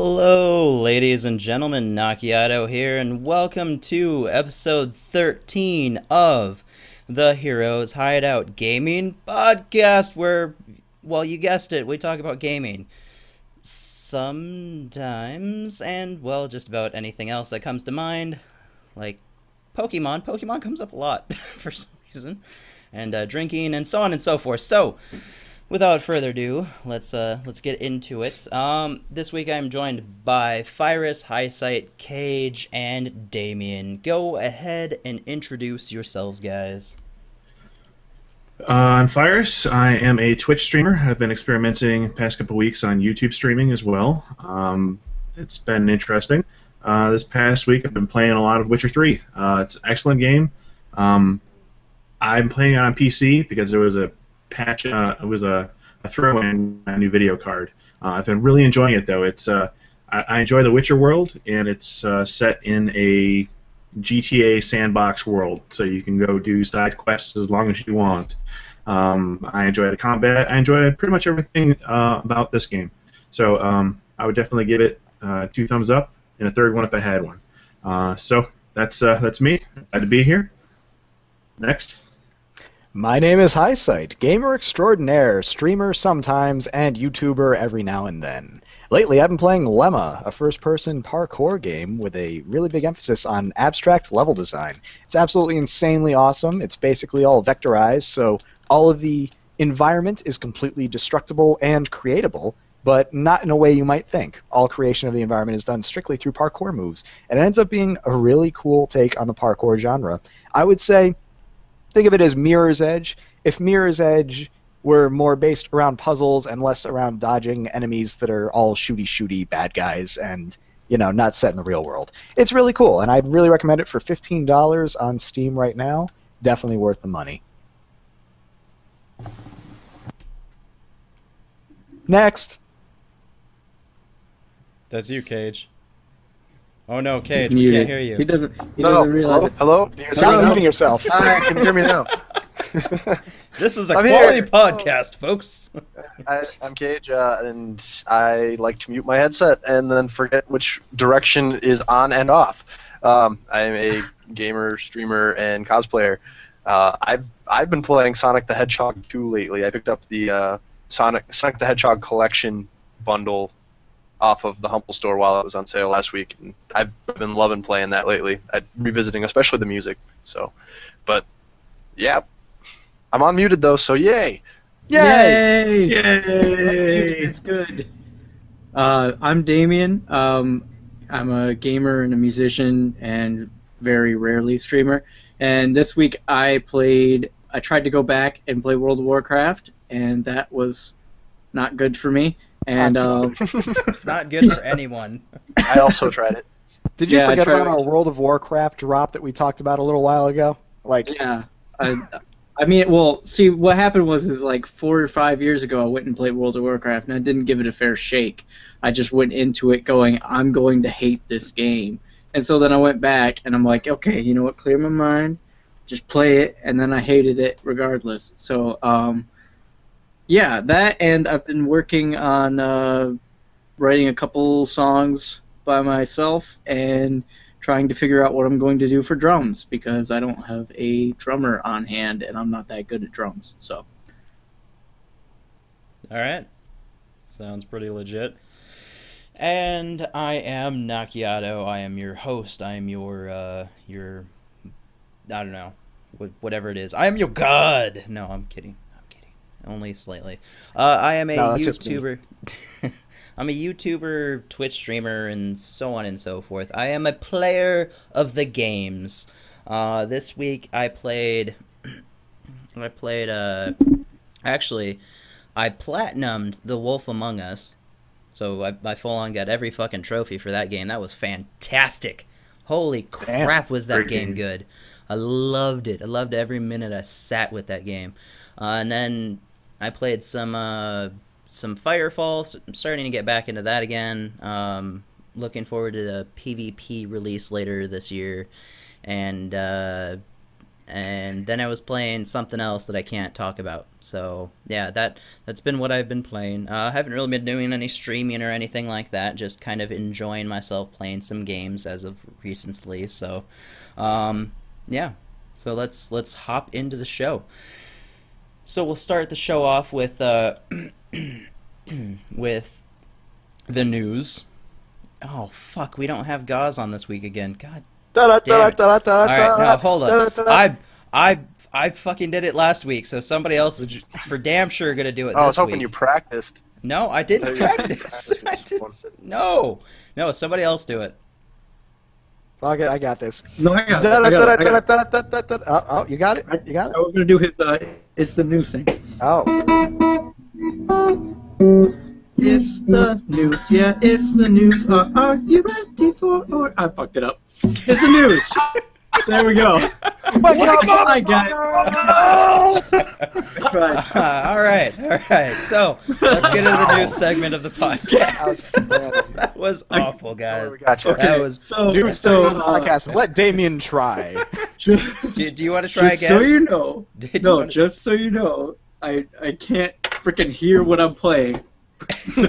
Hello, ladies and gentlemen, Nakiato here, and welcome to episode 13 of the Heroes Hideout Gaming Podcast, where, well, you guessed it, we talk about gaming. Sometimes, and, well, just about anything else that comes to mind, like Pokemon. Pokemon comes up a lot, for some reason, and drinking, and so on and so forth. So, without further ado, let's get into it. This week I'm joined by Phyrus, Highsight, Cage, and Damien. Go ahead and introduce yourselves, guys. I'm Phyrus. I am a Twitch streamer. I've been experimenting past couple weeks on YouTube streaming as well. It's been interesting. This past week I've been playing a lot of Witcher 3. It's an excellent game. I'm playing it on PC because there was a patch. It was a throw-in a new video card. I've been really enjoying it though. It's I enjoy the Witcher world, and it's set in a GTA sandbox world, so you can go do side quests as long as you want. I enjoy the combat. I enjoy pretty much everything about this game. So I would definitely give it 2 thumbs up and a third one if I had one. So that's me. Glad to be here. Next. My name is Highsight, gamer extraordinaire, streamer sometimes, and YouTuber every now and then. Lately, I've been playing Lemma, a first-person parkour game with a really big emphasis on abstract level design. It's absolutely insanely awesome. It's basically all vectorized, so all of the environment is completely destructible and creatable, but not in a way you might think. All creation of the environment is done strictly through parkour moves, and it ends up being a really cool take on the parkour genre. I would say, think of it as Mirror's Edge. If Mirror's Edge were more based around puzzles and less around dodging enemies that are all shooty bad guys and, you know, not set in the real world. It's really cool, and I'd really recommend it for $15 on Steam right now. Definitely worth the money. Next. That's you, Cage. Oh no, Cage, we can't hear you. He doesn't realize Hello? it. Stop muting yourself. Hi, can you hear me now? This is a I'm quality here. podcast, folks. I'm Cage, and I like to mute my headset and then forget which direction is on and off. I'm a gamer, streamer, and cosplayer. I've been playing Sonic the Hedgehog 2 lately. I picked up the Sonic the Hedgehog collection bundle off of the Humble store while it was on sale last week, and I've been loving playing that lately. Revisiting, especially the music. So, but yeah, I'm unmuted though, so yay! Yay! Yay! It's good. I'm Damien. I'm a gamer and a musician and very rarely streamer. And this week I tried to go back and play World of Warcraft, and that was not good for me. And It's not good for anyone. I also tried it. Did you Yeah, I forget tried about our World of Warcraft drop that we talked about a little while ago? yeah, I mean, well, see, what happened was like 4 or 5 years ago, I went and played World of Warcraft, and I didn't give it a fair shake. I just went into it going, I'm going to hate this game. And so then I went back, and I'm like, okay, you know what, clear my mind, just play it, and then I hated it regardless. So, yeah, that, and I've been working on writing a couple songs by myself and trying to figure out what I'm going to do for drums, because I don't have a drummer on hand, and I'm not that good at drums. So. All right. Sounds pretty legit. And I am Nakiato. I am your host. I am your I don't know, whatever it is. I am your god. No, I'm kidding. Only slightly. I am a YouTuber. I'm a YouTuber, Twitch streamer, and so on and so forth. I am a player of the games. This week I played. Actually, I platinumed The Wolf Among Us. So I full on got every fucking trophy for that game. That was fantastic. Holy crap, was that game good. I loved it. I loved every minute I sat with that game. And then I played some Firefall. I'm starting to get back into that again. Looking forward to the PvP release later this year. And and then I was playing something else that I can't talk about. So yeah, that's been what I've been playing. I haven't really been doing any streaming or anything like that. Just kind of enjoying myself playing some games as of recently. So yeah, so let's hop into the show. So we'll start the show off with with the news. Oh fuck, we don't have Gauze on this week again. God damn it. Alright, no, hold on. I fucking did it last week, so somebody else is for damn sure gonna do it this week. I was hoping you practiced. No, I didn't practice. No, somebody else do it. Fuck it, I got this. No, I got it. Oh, you got it? You got it? I was going to do his, it's the news thing. Oh. It's the news, yeah, it's the news. Are you ready for or I fucked it up. It's the news. There we go. I got it. All right. So let's get into the news segment of the podcast. That was awful, guys. Gotcha. That was News segment of the podcast. Let Damien try. Do you want to try just again? So you know. Just so you know, I can't freaking hear what I'm playing. So,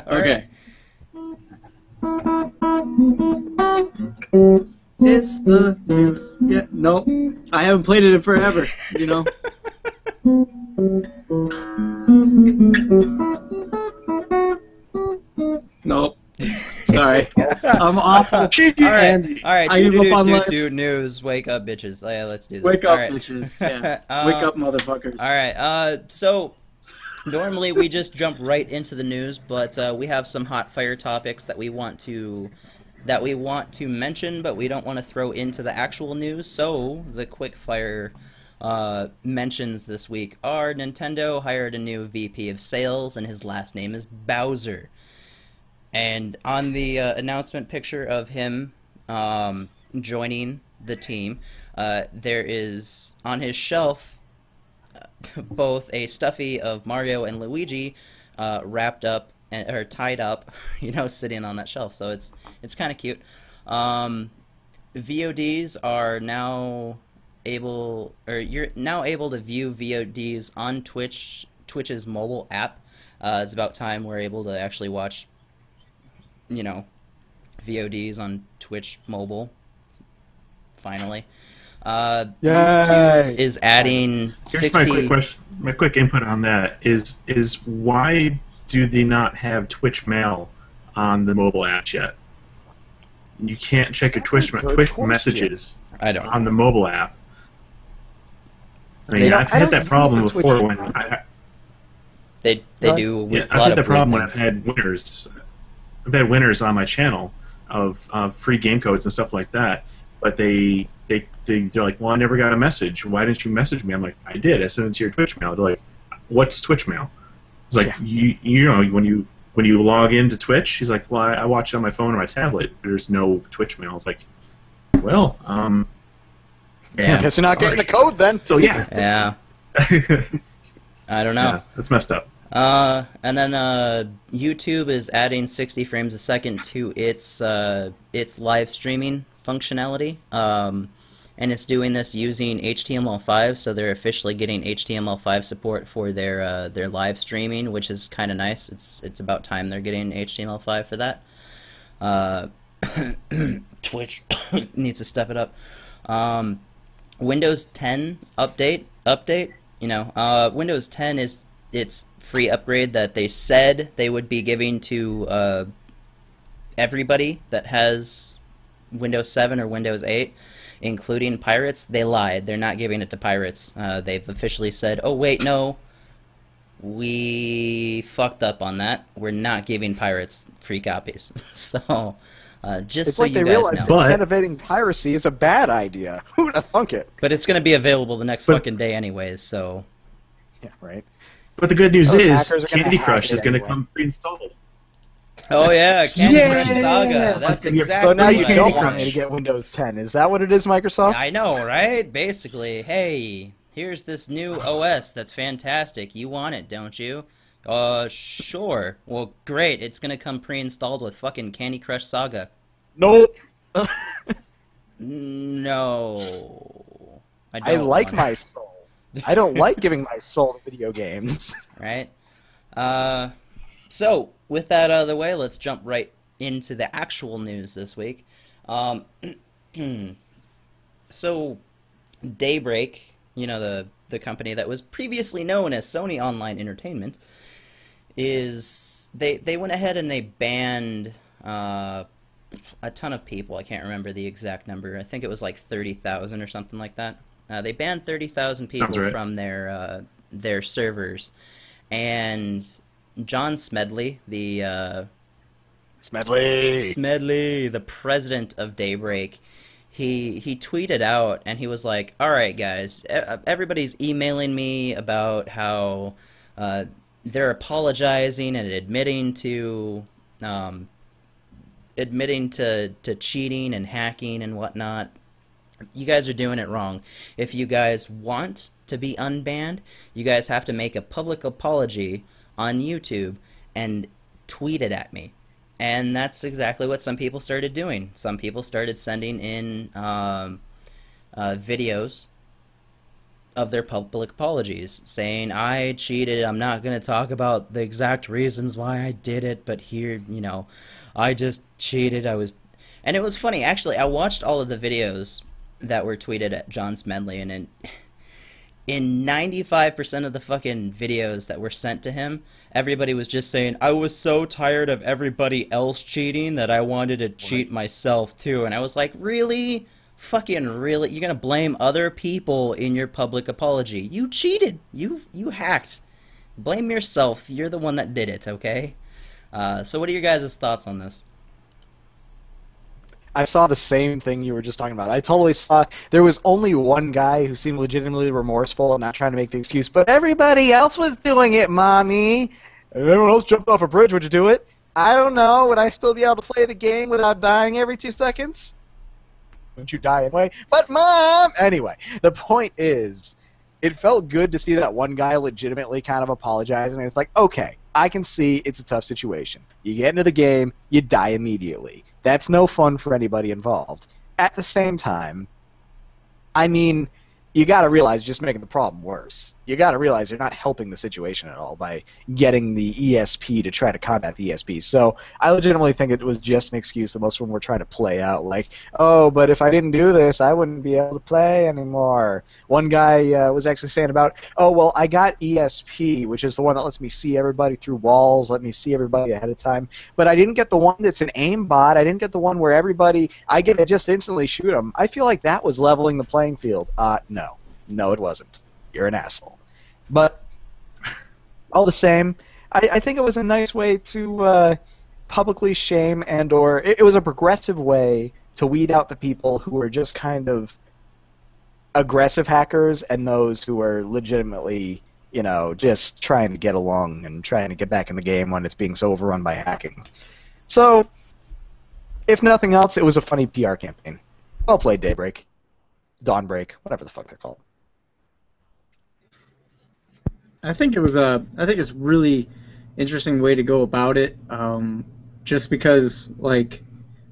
okay. It's the news. Yeah, no, I haven't played it in forever. You know. Nope. Sorry, I'm awful. All right. I give up on life. Do news. Wake up, bitches. Yeah, let's do this. Wake up, all right. bitches. Yeah. Wake up, motherfuckers. All right. So normally we just jump right into the news, but we have some hot fire topics that we want to mention, but we don't want to throw into the actual news. So the quick fire mentions this week are Nintendo hired a new VP of sales, and his last name is Bowser. And on the announcement picture of him joining the team, there is on his shelf both a stuffy of Mario and Luigi wrapped up or tied up, sitting on that shelf. So it's kind of cute. VODs are now able, or you're now able to view VODs on Twitch's mobile app. It's about time we're able to actually watch, VODs on Twitch mobile. Finally. YouTube is adding 60. My quick input on that is why do they not have Twitch Mail on the mobile apps yet? You can't check your Twitch messages on the mobile app. I mean, I've had that problem before when they do. Yeah, I've had that problem when I've had winners. I've had winners on my channel of free game codes and stuff like that, but they're like, well, I never got a message. Why didn't you message me? I'm like, I did. I sent it to your Twitch Mail. They're like, what's Twitch Mail? It's like, when you log into Twitch, he's like, well, I watch it on my phone or my tablet. There's no Twitch Mail. It's like, well, I guess you're not getting the code then. So yeah. Yeah. I don't know. Yeah, that's messed up. And then YouTube is adding 60 frames a second to its live streaming functionality. And it's doing this using HTML5, so they're officially getting HTML5 support for their live streaming, which is kind of nice. It's about time they're getting HTML5 for that. Twitch needs to step it up. Windows 10 update. Windows 10 is its free upgrade that they said they would be giving to everybody that has Windows 7 or Windows 8. Including pirates. They lied. They're not giving it to pirates. They've officially said, oh wait, no, we fucked up on that. We're not giving pirates free copies. So just it's so like you they guys realize know. innovating piracy is a bad idea. Who would have thunk it? But it's going to be available the next fucking day anyways, so... Yeah, right. But the good news Those is hackers are gonna Candy hack Crush it is going to anyway. come pre-installed. Oh yeah, Candy Crush Saga. Yeah. That's So exactly So now you what I don't mean. want me to get Windows 10. Is that what it is, Microsoft? I know, right? Basically, hey, here's this new OS that's fantastic. You want it, don't you? Sure. Well, great. It's gonna come pre-installed with fucking Candy Crush Saga. Nope. No. I like want my soul. I don't like giving my soul to video games. Right? So, with that out of the way, let's jump right into the actual news this week. So, Daybreak, you know, the company that was previously known as Sony Online Entertainment, they went ahead and they banned a ton of people. I can't remember the exact number. I think it was like 30,000 or something like that. They banned 30,000 people right. from their servers, and John Smedley, the Smedley, the president of Daybreak, he tweeted out and he was like, "All right, guys, everybody's emailing me about how they're apologizing and admitting to cheating and hacking and whatnot. You guys are doing it wrong. If you guys want to be unbanned, you guys have to make a public apology on YouTube and tweet it at me." And that's exactly what some people started doing. Some people started sending in videos of their public apologies, saying, "I cheated. I'm not going to talk about the exact reasons why I did it, but here, you know, I just cheated. I was..." And it was funny, actually. I watched all of the videos that were tweeted at John Smedley, and in 95% of the fucking videos that were sent to him, everybody was just saying, "I was so tired of everybody else cheating that I wanted to cheat myself too." And I was like, really? Fucking really? You're gonna blame other people in your public apology? You cheated. You hacked. Blame yourself. You're the one that did it, okay? So what are your guys' thoughts on this? I saw the same thing you were just talking about. I totally saw there was only one guy who seemed legitimately remorseful and not trying to make the excuse, but everybody else was doing it, mommy. Everyone else jumped off a bridge. Would you do it? I don't know. Would I still be able to play the game without dying every 2 seconds? Wouldn't you die anyway? But mom! Anyway, the point is, it felt good to see that one guy legitimately kind of apologizing. It's like, okay, I can see it's a tough situation. You get into the game, you die immediately. That's no fun for anybody involved. At the same time, I mean, you got to realize you're just making the problem worse. You got to realize you're not helping the situation at all by getting the ESP to try to combat the ESP. So I legitimately think it was just an excuse that most of them were trying to play out, like, oh, but if I didn't do this, I wouldn't be able to play anymore. One guy was actually saying about, oh, well, I got ESP, which is the one that lets me see everybody through walls, let me see everybody ahead of time, but I didn't get the one that's an aimbot. I didn't get the one where I get to just instantly shoot them. I feel like that was leveling the playing field. No. No, it wasn't. You're an asshole. But all the same, I think it was a nice way to publicly shame and/or it was a progressive way to weed out the people who were just kind of aggressive hackers and those who are legitimately, you know, just trying to get along and trying to get back in the game when it's being so overrun by hacking. So, if nothing else, it was a funny PR campaign. Well played, Daybreak. Dawnbreak, whatever the fuck they're called. I think it's a really interesting way to go about it. Just because, like,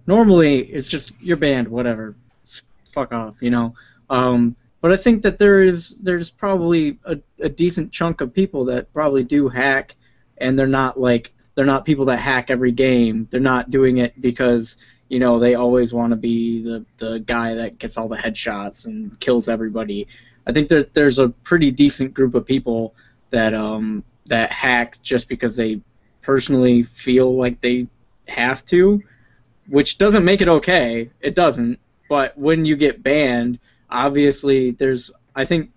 normally it's just you're banned, whatever, fuck off, you know. But I think that there's probably a decent chunk of people that probably do hack, and they're not people that hack every game. They're not doing it because, you know, they always want to be the guy that gets all the headshots and kills everybody. I think there's a pretty decent group of people that hack just because they personally feel like they have to, which doesn't make it okay. It doesn't. But when you get banned, obviously I think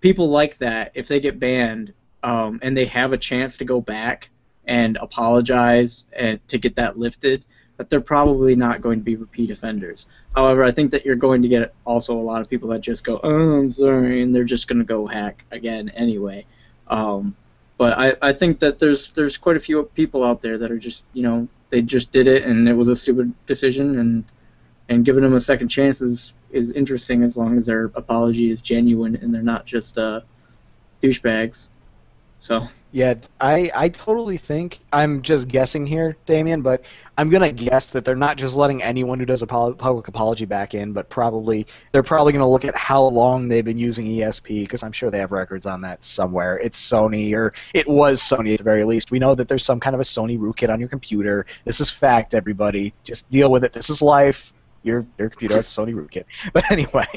people like that, if they get banned and they have a chance to go back and apologize and to get that lifted, but they're probably not going to be repeat offenders. However, I think that you're going to get also a lot of people that just go, oh, I'm sorry, and they're just going to go hack again anyway. But I think that there's quite a few people out there that are just, you know, they just did it and it was a stupid decision, and giving them a second chance is interesting as long as their apology is genuine and they're not just douchebags. So Yeah, I totally think, I'm just guessing here, Damien, but I'm going to guess that they're not just letting anyone who does a public apology back in, but they're probably going to look at how long they've been using ESP, because I'm sure they have records on that somewhere. It's Sony, or it was Sony at the very least. We know that there's some kind of a Sony rootkit on your computer. This is fact, everybody. Just deal with it. This is life. Your computer has a Sony rootkit. But anyway,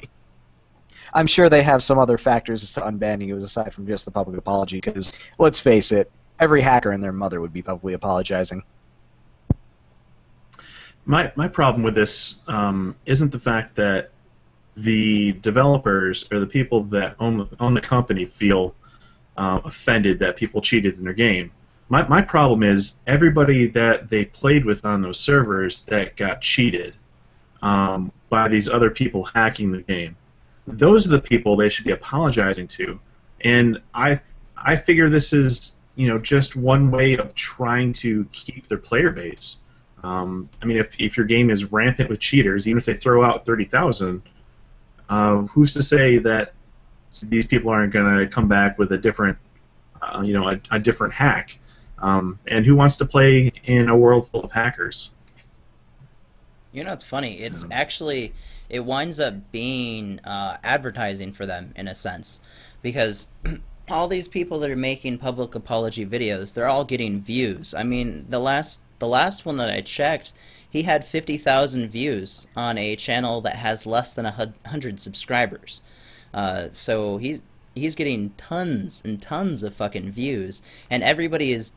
I'm sure they have some other factors as to unbanning it aside from just the public apology, because, let's face it, every hacker and their mother would be publicly apologizing. My problem with this isn't the fact that the developers or the people that own the company feel offended that people cheated in their game. My problem is everybody that they played with on those servers that got cheated by these other people hacking the game. Those are the people they should be apologizing to, and I figure this is just one way of trying to keep their player base. I mean, if your game is rampant with cheaters, even if they throw out 30,000, who's to say that these people aren't going to come back with a different, a different hack? And who wants to play in a world full of hackers? It's funny. It's actually, it winds up being advertising for them in a sense, because all these people that are making public apology videos, they're all getting views. I mean, the last one that I checked, he had 50,000 views on a channel that has less than 100 subscribers. So he's getting tons and tons of fucking views, and everybody is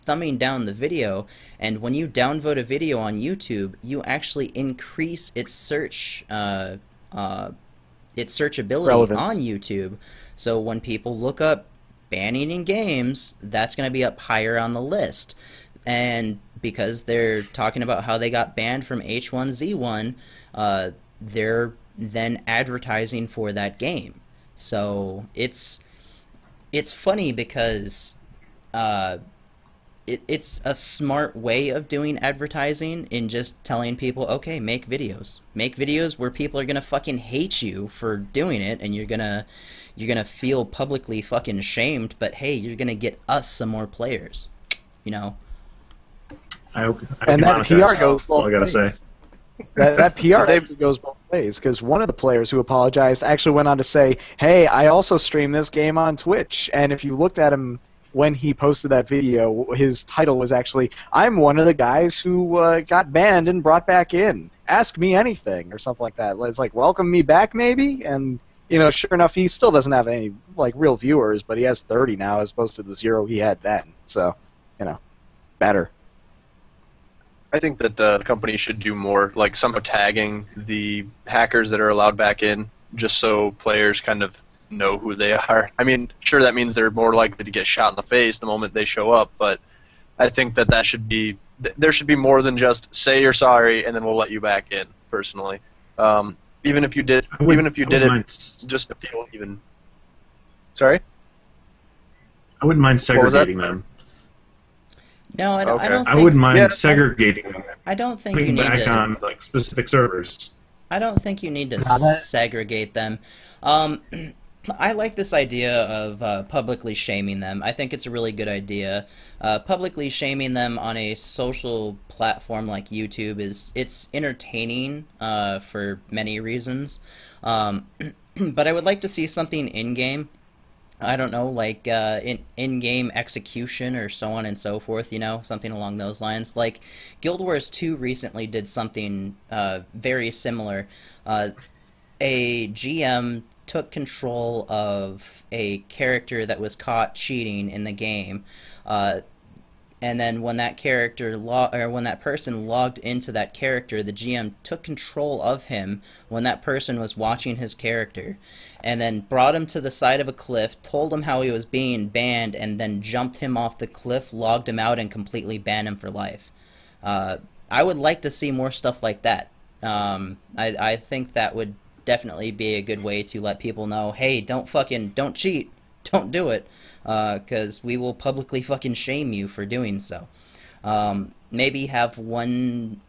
thumbing down the video. And when you downvote a video on YouTube, you actually increase its searchability Relevance. on YouTube. So when people look up banning in games, that's going to be up higher on the list. And because they're talking about how they got banned from H1Z1, they're then advertising for that game. So it's funny because it's a smart way of doing advertising, in just telling people, okay, make videos where people are gonna fucking hate you for doing it, and you're gonna feel publicly fucking shamed, but hey, you're gonna get us some more players, And that PR goes both all I gotta say. That PR actually goes both ways, because one of the players who apologized actually went on to say, hey, I also stream this game on Twitch, and if you looked at him when he posted that video, his title was actually, I'm one of the guys who got banned and brought back in. Ask me anything, or something like that. It's like, welcome me back, maybe? And, sure enough, he still doesn't have any, real viewers, but he has 30 now as opposed to the 0 he had then. So, better. I think that the company should do more, like somehow tagging the hackers that are allowed back in, just so players kind of know who they are. I mean, sure, that means they're more likely to get shot in the face the moment they show up, but I think that should be, there should be more than just say you're sorry and then we'll let you back in. Personally, even if you did it just to feel even. Sorry. I wouldn't mind segregating them. No, I don't. Okay. I don't. I wouldn't mind segregating them. I don't think you Putting need back to. on specific servers. I don't think you need to segregate them. I like this idea of publicly shaming them. I think it's a really good idea. Publicly shaming them on a social platform like YouTube it's entertaining for many reasons. But I would like to see something in-game. I don't know, like in-game execution or so on and so forth, something along those lines. Like, Guild Wars 2 recently did something very similar. A GM took control of a character that was caught cheating in the game, and then when that person logged into that character, the GM took control of him when that person was watching his character, and then brought him to the side of a cliff, told him how he was being banned, and then jumped him off the cliff, logged him out, and completely banned him for life. I would like to see more stuff like that. I think that would definitely be a good way to let people know, hey, don't cheat, don't do it, because we will publicly fucking shame you for doing so. Maybe have one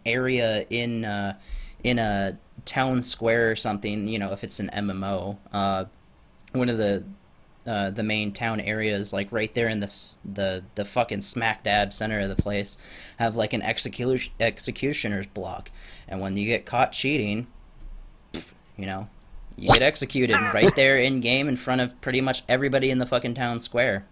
area in a town square or something, if it's an MMO, one of the main town areas, like right there in the fucking smack dab center of the place, have like an executioner's block, and when you get caught cheating, you know, you get executed right there in game in front of pretty much everybody in the fucking town square.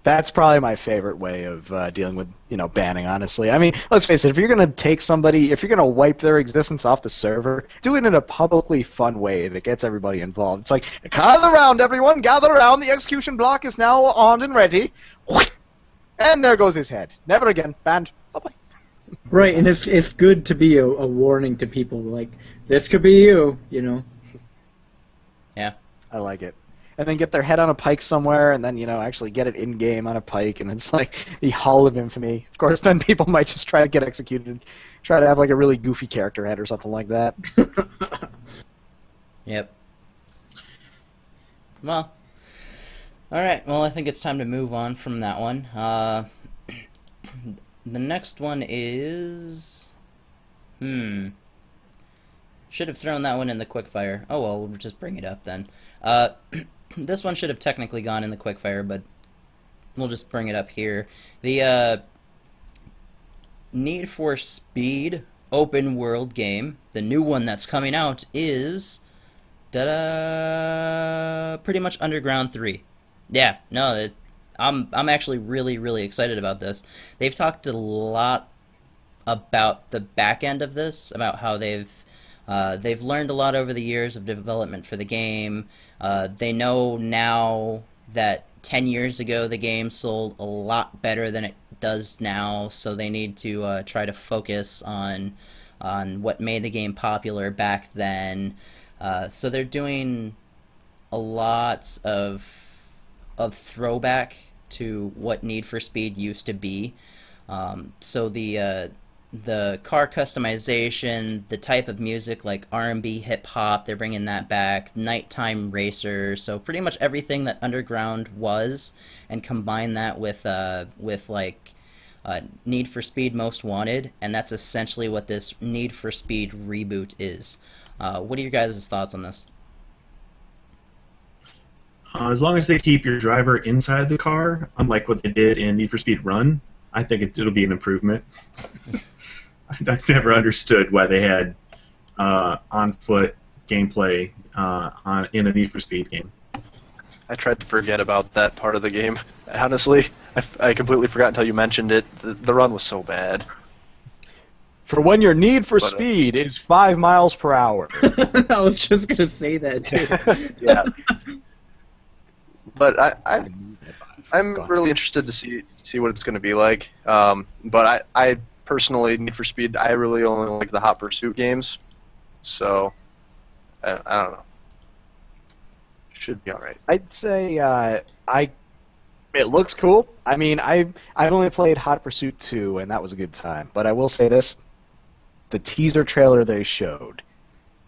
That's probably my favorite way of dealing with, banning, honestly. I mean, let's face it, if you're going to take somebody, if you're going to wipe their existence off the server, do it in a publicly fun way that gets everybody involved. It's like, gather around, everyone, gather around, the execution block is now armed and ready. And there goes his head. Never again. Banned. Bye-bye. Right, and it's good to be a warning to people, like, this could be you, Yeah. I like it. And then get their head on a pike somewhere, and then, actually get it in-game on a pike, and it's like the Hall of Infamy. Of course, then people might just try to get executed, try to have, like, a really goofy character head or something like that. Yep. Well, alright, well, I think it's time to move on from that one. The next one is... Should have thrown that one in the quickfire. Oh, well, we'll just bring it up then. This one should have technically gone in the quickfire, but we'll just bring it up here. The Need for Speed open world game, the new one that's coming out, is pretty much Underground 3. Yeah, no, I'm actually really excited about this. They've talked a lot about the back end of this, about how they've learned a lot over the years of development for the game. They know now that 10 years ago the game sold a lot better than it does now, so they need to try to focus on what made the game popular back then. So they're doing a lot of throwback to what Need for Speed used to be. So the car customization, the type of music like R&B, hip-hop, they're bringing that back, nighttime racer, so pretty much everything that Underground was, and combine that with like Need for Speed Most Wanted, and that's essentially what this Need for Speed reboot is. What are your guys' thoughts on this? As long as they keep your driver inside the car, unlike what they did in Need for Speed Run, I think it'll be an improvement. I never understood why they had on-foot gameplay in a Need for Speed game. I tried to forget about that part of the game. Honestly, I completely forgot until you mentioned it. The run was so bad. For when your Need for Speed is 5 miles per hour. I was just going to say that, too. Yeah. But I'm really interested to see what it's going to be like. But I personally, Need for Speed, I really only like the Hot Pursuit games. So, I don't know. Should be alright. I'd say it looks cool. I mean, I've only played Hot Pursuit 2, and that was a good time. But I will say this. The teaser trailer they showed,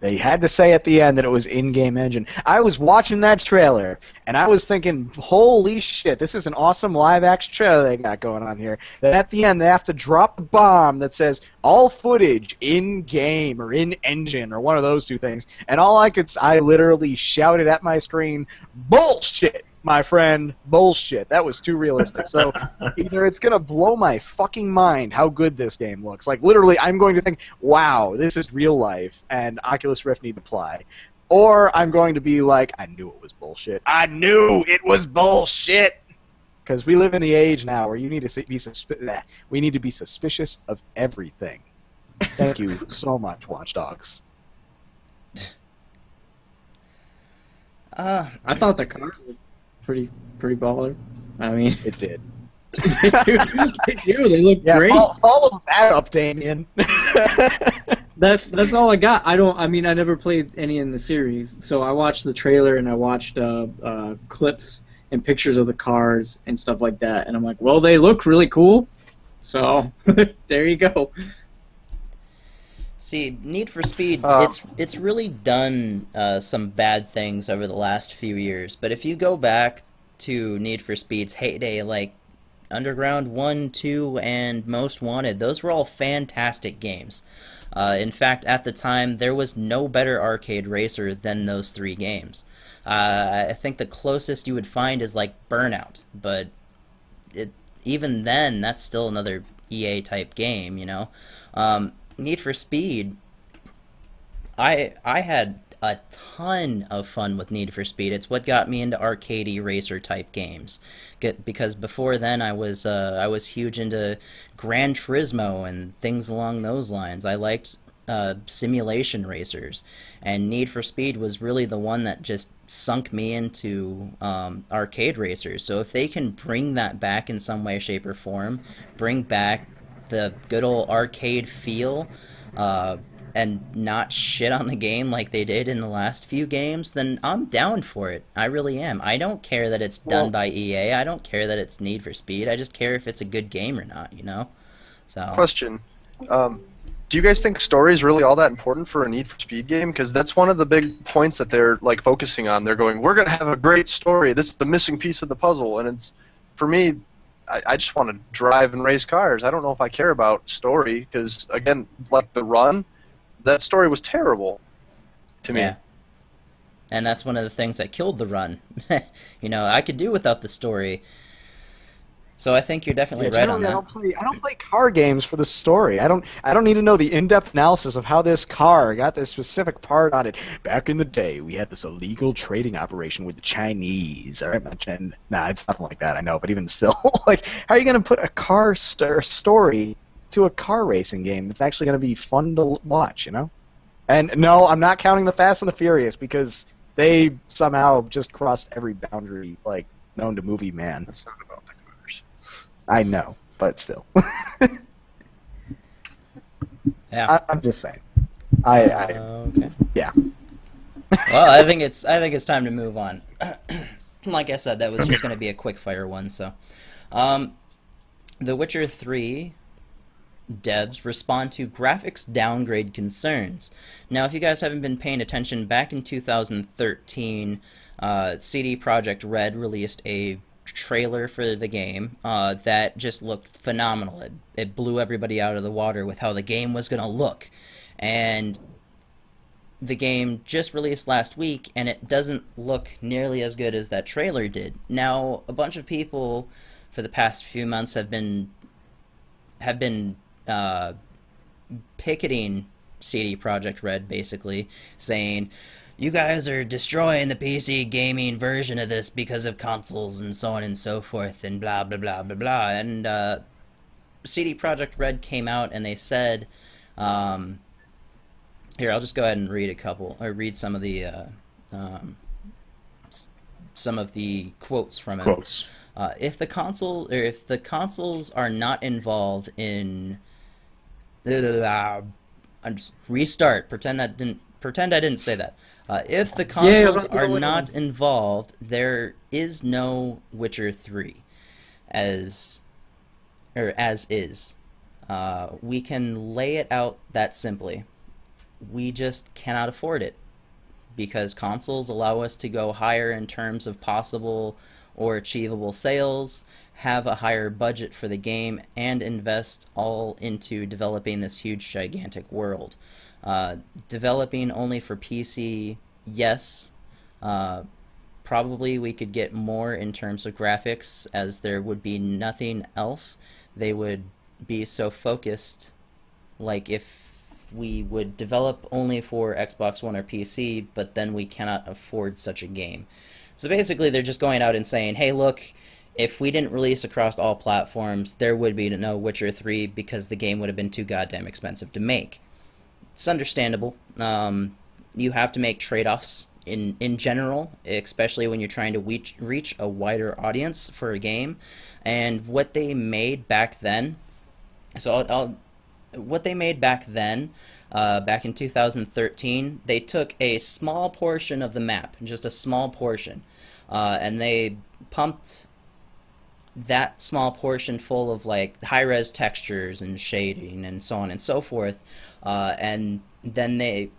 they had to say at the end that it was in-game engine. I was watching that trailer, and I was thinking, holy shit, this is an awesome live-action trailer they got going on here. Then at the end, they have to drop the bomb that says, all footage in-game, or in-engine, or one of those two things. And I literally shouted at my screen, bullshit! My friend, bullshit. That was too realistic. So either it's going to blow my fucking mind how good this game looks. Like, literally, I'm going to think, wow, this is real life, and Oculus Rift need to apply. Or I'm going to be like, I knew it was bullshit. I knew it was bullshit! Because we live in the age now where you need to we need to be suspicious of everything. Thank you so much, Watch Dogs. I thought the car looked pretty baller. I mean, it did. they do. They look great. Follow that up, Damien. That's all I got. I mean, I never played any in the series, so I watched the trailer and I watched clips and pictures of the cars and stuff like that, and I'm like, well, they look really cool. So there you go. See, Need for Speed, it's really done some bad things over the last few years. But if you go back to Need for Speed's heyday, like Underground 1, 2, and Most Wanted. Those were all fantastic games. In fact, at the time, there was no better arcade racer than those 3 games. I think the closest you would find is like Burnout, but even then, that's still another EA type game, you know. Need for Speed, I had a ton of fun with Need for Speed. It's what got me into arcadey racer type games. Because before then I was huge into Gran Turismo and things along those lines. I liked simulation racers, and Need for Speed was really the one that just sunk me into arcade racers. So if they can bring that back in some way, shape, or form, bring back the good old arcade feel, and not shit on the game like they did in the last few games, then I'm down for it. I really am. I don't care that it's done by EA. I don't care that it's Need for Speed. I just care if it's a good game or not, you know? So. Question. Do you guys think story is really all that important for a Need for Speed game? Because that's one of the big points that they're like focusing on. They're going, we're going to have a great story. This is the missing piece of the puzzle. And it's, for me, I just want to drive and race cars. I don't know if I care about story because, again, like the Run, that story was terrible to me. Yeah. And that's one of the things that killed the Run. You know, I could do without the story. So I think you're definitely right on that. I don't play car games for the story. I don't need to know the in-depth analysis of how this car got this specific part on it. Back in the day, we had this illegal trading operation with the Chinese. All right, nah, it's nothing like that. I know, but even still, like, how are you going to put a car story to a car racing game? It's actually going to be fun to watch, you know? And no, I'm not counting the Fast and the Furious because they somehow just crossed every boundary, like, known to movie man. That's not about the cars. I know, but still. Yeah. I'm just saying. Okay. Yeah. Well, I think it's time to move on. Like I said, that was just going to be a quick fire one. So, The Witcher 3 devs respond to graphics downgrade concerns. Now, if you guys haven't been paying attention, back in 2013, CD Projekt Red released a trailer for the game that just looked phenomenal. It blew everybody out of the water with how the game was going to look. And the game just released last week, and it doesn't look nearly as good as that trailer did. Now, a bunch of people for the past few months have been picketing CD Projekt Red, basically saying, you guys are destroying the PC gaming version of this because of consoles and so on and so forth and blah blah blah blah blah. And CD Projekt Red came out and they said, here, I'll just go ahead and read some of the quotes from it. If the consoles are not involved in restart. Pretend I didn't say that. If the consoles are not involved, there is no Witcher 3 as is. We can lay it out that simply. We just cannot afford it because consoles allow us to go higher in terms of possible or achievable sales, have a higher budget for the game, and invest all into developing this huge, gigantic world. Developing only for PC, yes. Probably we could get more in terms of graphics, as there would be nothing else. They would be so focused, like if we would develop only for Xbox One or PC, but then we cannot afford such a game. So basically they're just going out and saying, hey, look, if we didn't release across all platforms, there would be no Witcher 3 because the game would have been too goddamn expensive to make. It's understandable. You have to make trade-offs in general, especially when you're trying to reach a wider audience for a game. And what they made back then, back in 2013, they took a small portion of the map, just a small portion, and they pumped that small portion full of like high-res textures and shading and so on and so forth, and then they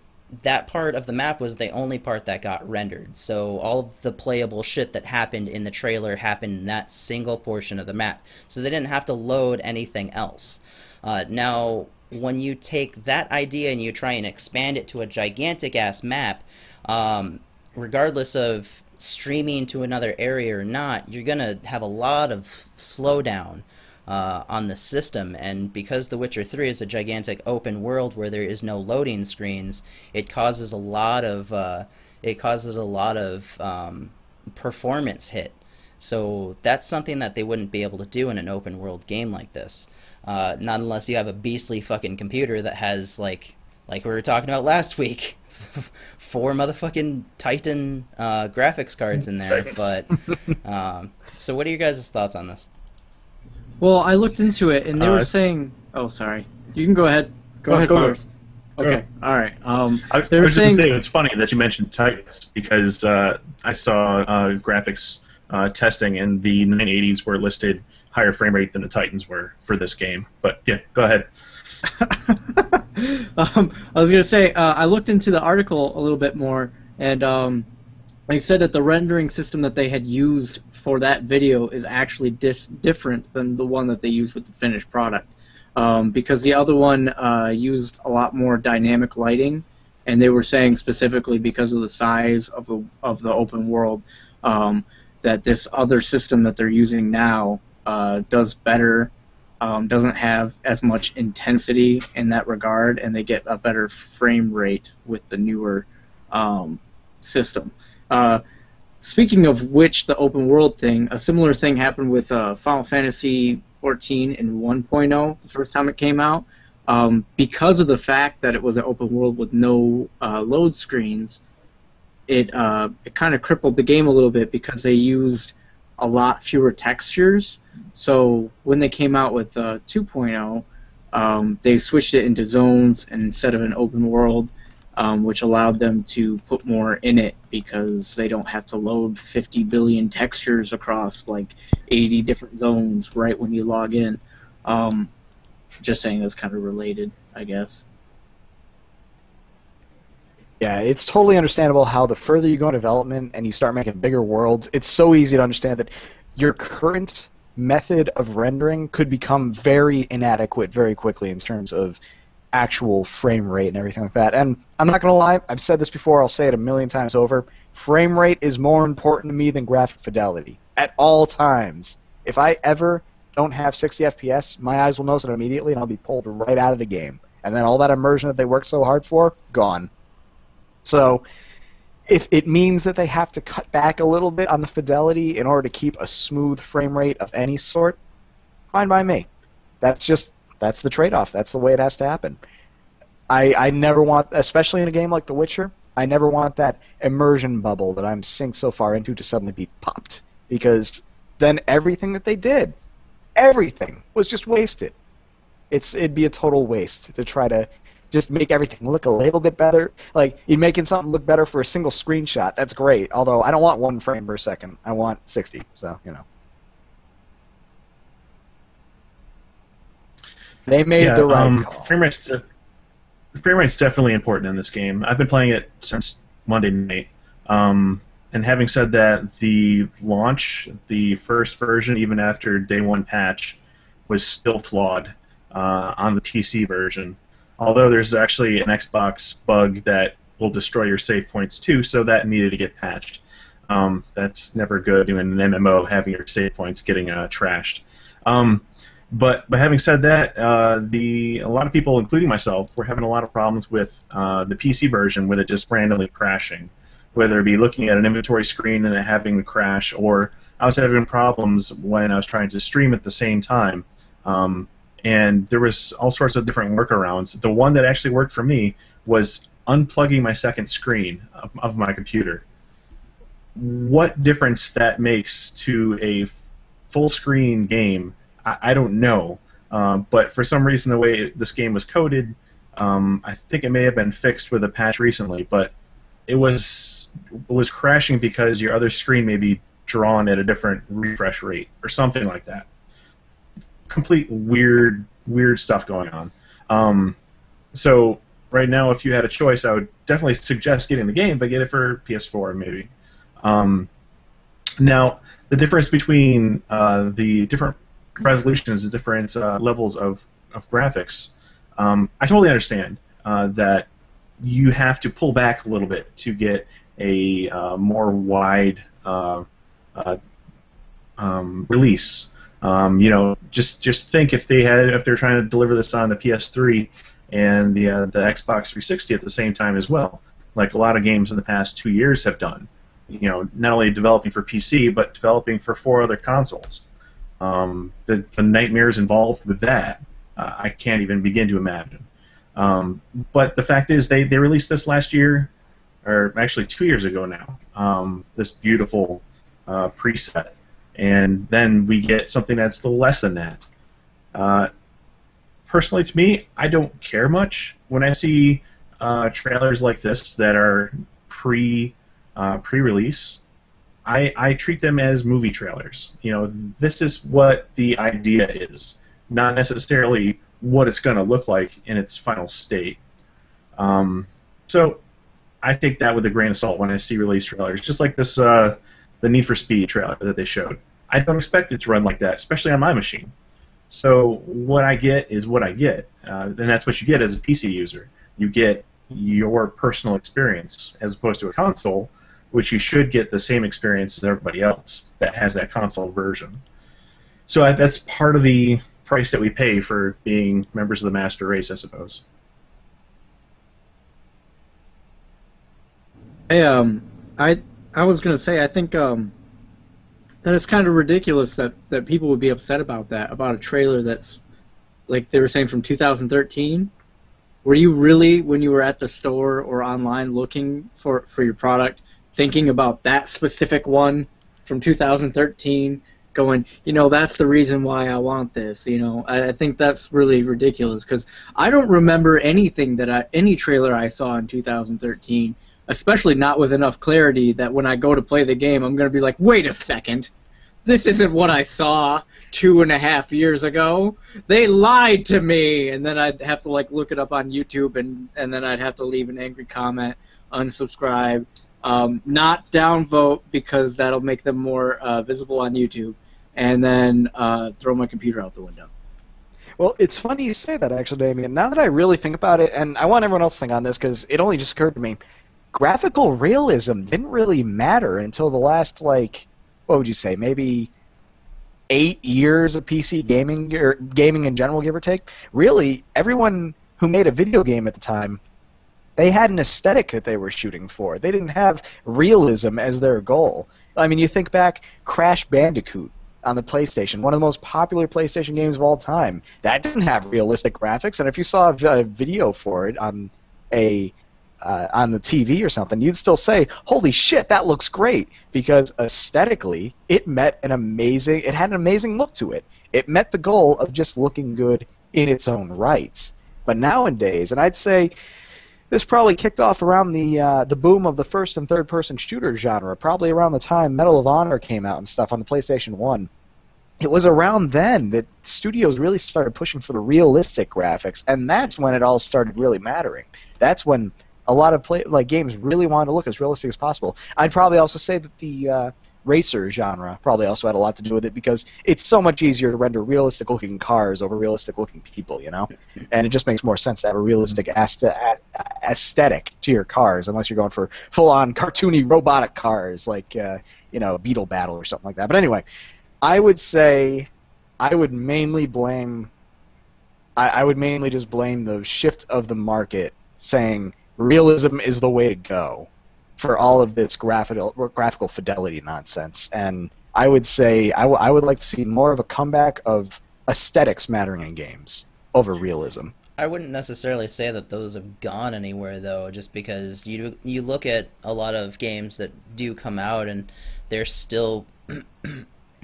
that part of the map was the only part that got rendered. So all of the playable shit that happened in the trailer happened in that single portion of the map. So they didn't have to load anything else. Now, when you take that idea and you try and expand it to a gigantic-ass map, regardless of streaming to another area or not, you're going to have a lot of slowdown on the system. And because The Witcher 3 is a gigantic open world where there is no loading screens, it causes a lot of performance hit. So that's something that they wouldn't be able to do in an open world game like this. Not unless you have a beastly fucking computer that has, like we were talking about last week, 4 motherfucking Titan graphics cards in there. But so what are your guys' thoughts on this? Well, I looked into it, and they were saying... Oh, sorry. You can go ahead. Go ahead first. Okay, all right. I was just going to say, it's funny that you mentioned Titans, because I saw graphics testing, and the 980s were listed higher frame rate than the Titans were for this game. But, yeah, go ahead. I was going to say, I looked into the article a little bit more, and they said that the rendering system that they had used for that video is actually different than the one that they used with the finished product. Because the other one used a lot more dynamic lighting, and they were saying specifically because of the size of the open world that this other system that they're using now does better, doesn't have as much intensity in that regard, and they get a better frame rate with the newer system. Speaking of which, the open world thing, a similar thing happened with Final Fantasy 14 in 1.0 the first time it came out. Because of the fact that it was an open world with no load screens, it kind of crippled the game a little bit because they used a lot fewer textures. So when they came out with 2.0, they switched it into zones instead of an open world, which allowed them to put more in it because they don't have to load 50 billion textures across like 80 different zones right when you log in. Just saying that's kind of related, I guess. Yeah, it's totally understandable how the further you go in development and you start making bigger worlds, it's so easy to understand that your current method of rendering could become very inadequate very quickly in terms of actual frame rate and everything like that. And I'm not going to lie, I've said this before, I'll say it a million times over, frame rate is more important to me than graphic fidelity at all times. If I ever don't have 60 FPS, my eyes will notice it immediately and I'll be pulled right out of the game. And then all that immersion that they worked so hard for, gone. So if it means that they have to cut back a little bit on the fidelity in order to keep a smooth frame rate of any sort, fine by me. That's the trade-off. That's the way it has to happen. I never want, especially in a game like The Witcher, I never want that immersion bubble that I'm synced so far into to suddenly be popped. Because then everything that they did, everything, was just wasted. It'd be a total waste to try to just make everything look a little bit better. Like, you're making something look better for a single screenshot. That's great. Although, I don't want 1 frame per second. I want 60, so, you know. They made the right call. Frame rate's definitely important in this game. I've been playing it since Monday night. And having said that, the launch, the first version, even after day 1 patch, was still flawed on the PC version. Although there's actually an Xbox bug that will destroy your save points too, so that needed to get patched. That's never good in an MMO, having your save points getting trashed. But having said that, a lot of people, including myself, were having a lot of problems with the PC version with it just randomly crashing. Whether it be looking at an inventory screen and it having the crash, or I was having problems when I was trying to stream at the same time. And there was all sorts of different workarounds. The one that actually worked for me was unplugging my second screen of my computer. What difference that makes to a full-screen game, I don't know. But for some reason, the way this game was coded, I think it may have been fixed with a patch recently, but it was crashing because your other screen may be drawn at a different refresh rate or something like that. Complete weird stuff going on. So right now, if you had a choice, I would definitely suggest getting the game, but get it for PS4 maybe. Now, the difference between the different resolutions, the different levels of graphics, I totally understand that you have to pull back a little bit to get a more wide release. You know, just think if they're trying to deliver this on the PS3 and the Xbox 360 at the same time as well, like a lot of games in the past 2 years have done. You know, not only developing for PC but developing for 4 other consoles. The nightmares involved with that, I can't even begin to imagine. But the fact is, they released this last year, or actually 2 years ago now. This beautiful preset, and then we get something that's a little less than that. Personally, to me, I don't care much when I see trailers like this that are pre-release. I treat them as movie trailers. You know, this is what the idea is, not necessarily what it's going to look like in its final state. So I take that with a grain of salt when I see release trailers, just like this the Need for Speed trailer that they showed. I don't expect it to run like that, especially on my machine. So what I get is what I get, and that's what you get as a PC user. You get your personal experience as opposed to a console, which you should get the same experience as everybody else that has that console version. So that's part of the price that we pay for being members of the master race, I suppose. Hey, I was gonna say, I think that it's kind of ridiculous that people would be upset about that, about a trailer that's, like they were saying, from 2013. Were you really, when you were at the store or online looking for your product, thinking about that specific one from 2013, going, you know, that's the reason why I want this? You know, I think that's really ridiculous, because I don't remember anything any trailer I saw in 2013, especially not with enough clarity that when I go to play the game, I'm going to be like, wait a second, this isn't what I saw 2.5 years ago. They lied to me. And then I'd have to like look it up on YouTube, and then I'd have to leave an angry comment, unsubscribe, not downvote because that'll make them more visible on YouTube, and then throw my computer out the window. Well, it's funny you say that, actually, Damien. Now that I really think about it, and I want everyone else to think on this because it only just occurred to me, graphical realism didn't really matter until the last, like, what would you say, maybe 8 years of PC gaming, or gaming in general, give or take. Really, everyone who made a video game at the time, they had an aesthetic that they were shooting for. They didn't have realism as their goal. I mean, you think back, Crash Bandicoot on the PlayStation, one of the most popular PlayStation games of all time. That didn't have realistic graphics, and if you saw a video for it on the TV or something, you'd still say, holy shit, that looks great, because aesthetically it had an amazing look to it. It met the goal of just looking good in its own rights. But nowadays, and I'd say this probably kicked off around the boom of the first and third person shooter genre, probably around the time Medal of Honor came out and stuff on the PlayStation 1. It was around then that studios really started pushing for the realistic graphics, and that's when it all started really mattering. That's when a lot of games really wanted to look as realistic as possible. I'd probably also say that the racer genre probably also had a lot to do with it, because it's so much easier to render realistic-looking cars over realistic-looking people, you know? And it just makes more sense to have a realistic aesthetic to your cars, unless you're going for full-on cartoony robotic cars like, you know, Beetle Battle or something like that. But anyway, I would say I would mainly just blame the shift of the market, saying realism is the way to go for all of this graphical fidelity nonsense. And I would say I would like to see more of a comeback of aesthetics mattering in games over realism. I wouldn't necessarily say that those have gone anywhere, though, just because you look at a lot of games that do come out and they're still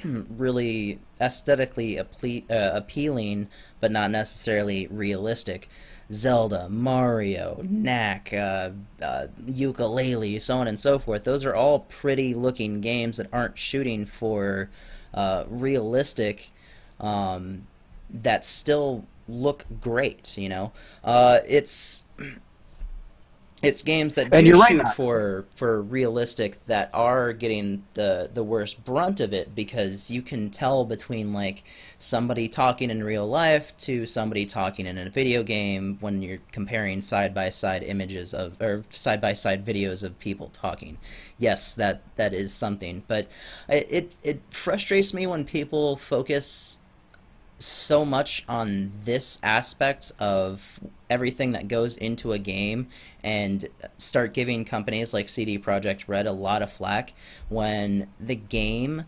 really aesthetically appealing, but not necessarily realistic. Zelda, Mario, Knack, Ukulele, so on and so forth. Those are all pretty looking games that aren't shooting for realistic, that still look great, you know. It's games that And do you're right, shoot Knock. for realistic that are getting the worst brunt of it, because you can tell between like somebody talking in real life to somebody talking in a video game when you're comparing side by side images of, or side by side videos of people talking. Yes, that is something, but it frustrates me when people focus so much on this aspect of everything that goes into a game and start giving companies like CD Projekt Red a lot of flack when the game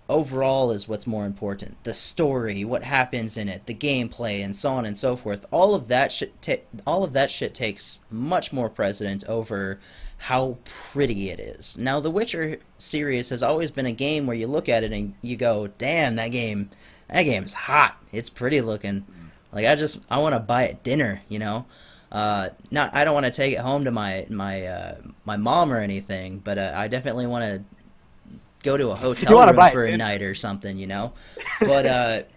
overall is what's more important. The story, what happens in it, the gameplay, and so on and so forth. All of that shit takes much more precedence over how pretty it is. Now, the Witcher series has always been a game where you look at it and you go, "Damn, that game's hot. It's pretty looking. Like I want to buy it dinner, you know. I don't want to take it home to my mom or anything, but I definitely want to go to a hotel room for a night or something, you know. But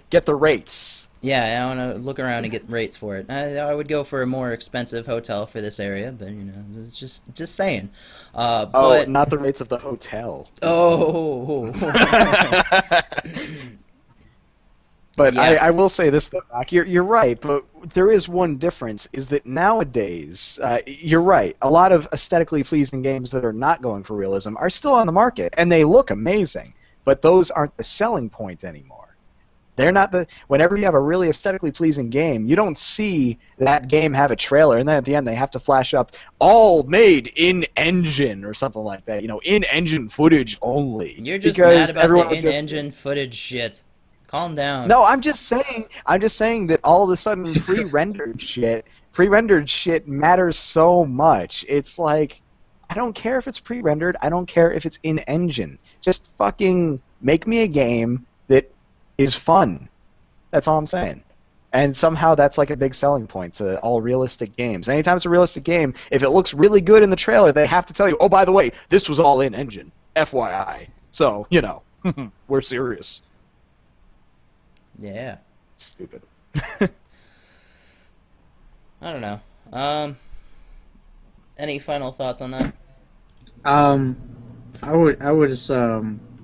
get the rates. Yeah, I want to look around and get rates for it. I would go for a more expensive hotel for this area, but you know, it's just saying. But, not the rates of the hotel. Oh. But yeah. I will say this, though, Doc, you're right, but there is one difference, is that nowadays, you're right, a lot of aesthetically pleasing games that are not going for realism are still on the market, and they look amazing, but those aren't the selling point anymore. They're not the... Whenever you have a really aesthetically pleasing game, you don't see that game have a trailer, and then at the end they have to flash up, all made in-engine, or something like that, you know, in-engine footage only. You're just because mad about the in-engine footage shit. Calm down. No, I'm just saying that all of a sudden pre-rendered shit matters so much. It's like, I don't care if it's pre-rendered, I don't care if it's in-engine. Just fucking make me a game that is fun. That's all I'm saying. And somehow that's like a big selling point to all realistic games. Anytime it's a realistic game, if it looks really good in the trailer, they have to tell you, oh, by the way, this was all in-engine. FYI. So, you know, we're serious. Yeah. Stupid. I don't know. Any final thoughts on that? I would just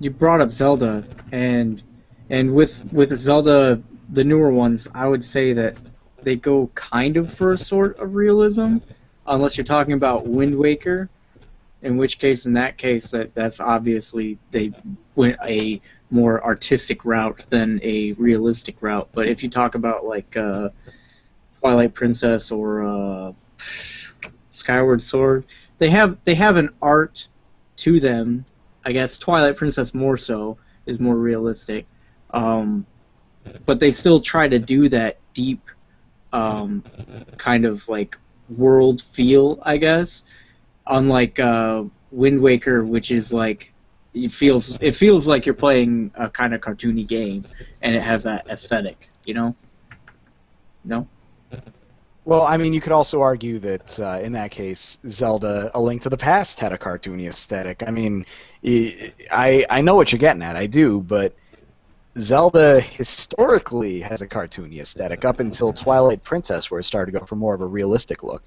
you brought up Zelda, and with Zelda, the newer ones, I would say that they go kind of for a sort of realism, unless you're talking about Wind Waker, in which case, that's obviously they went a more artistic route than a realistic route. But if you talk about like Twilight Princess or Skyward Sword, they have an art to them. I guess Twilight Princess more so is more realistic, but they still try to do that deep kind of like world feel, I guess. Unlike Wind Waker, which is like it feels like you're playing a kind of cartoony game, and it has that aesthetic, you know? No? Well, I mean, you could also argue that in that case, Zelda: A Link to the Past had a cartoony aesthetic. I mean, I know what you're getting at, I do, but Zelda historically has a cartoony aesthetic up until Twilight Princess, where it started to go for more of a realistic look.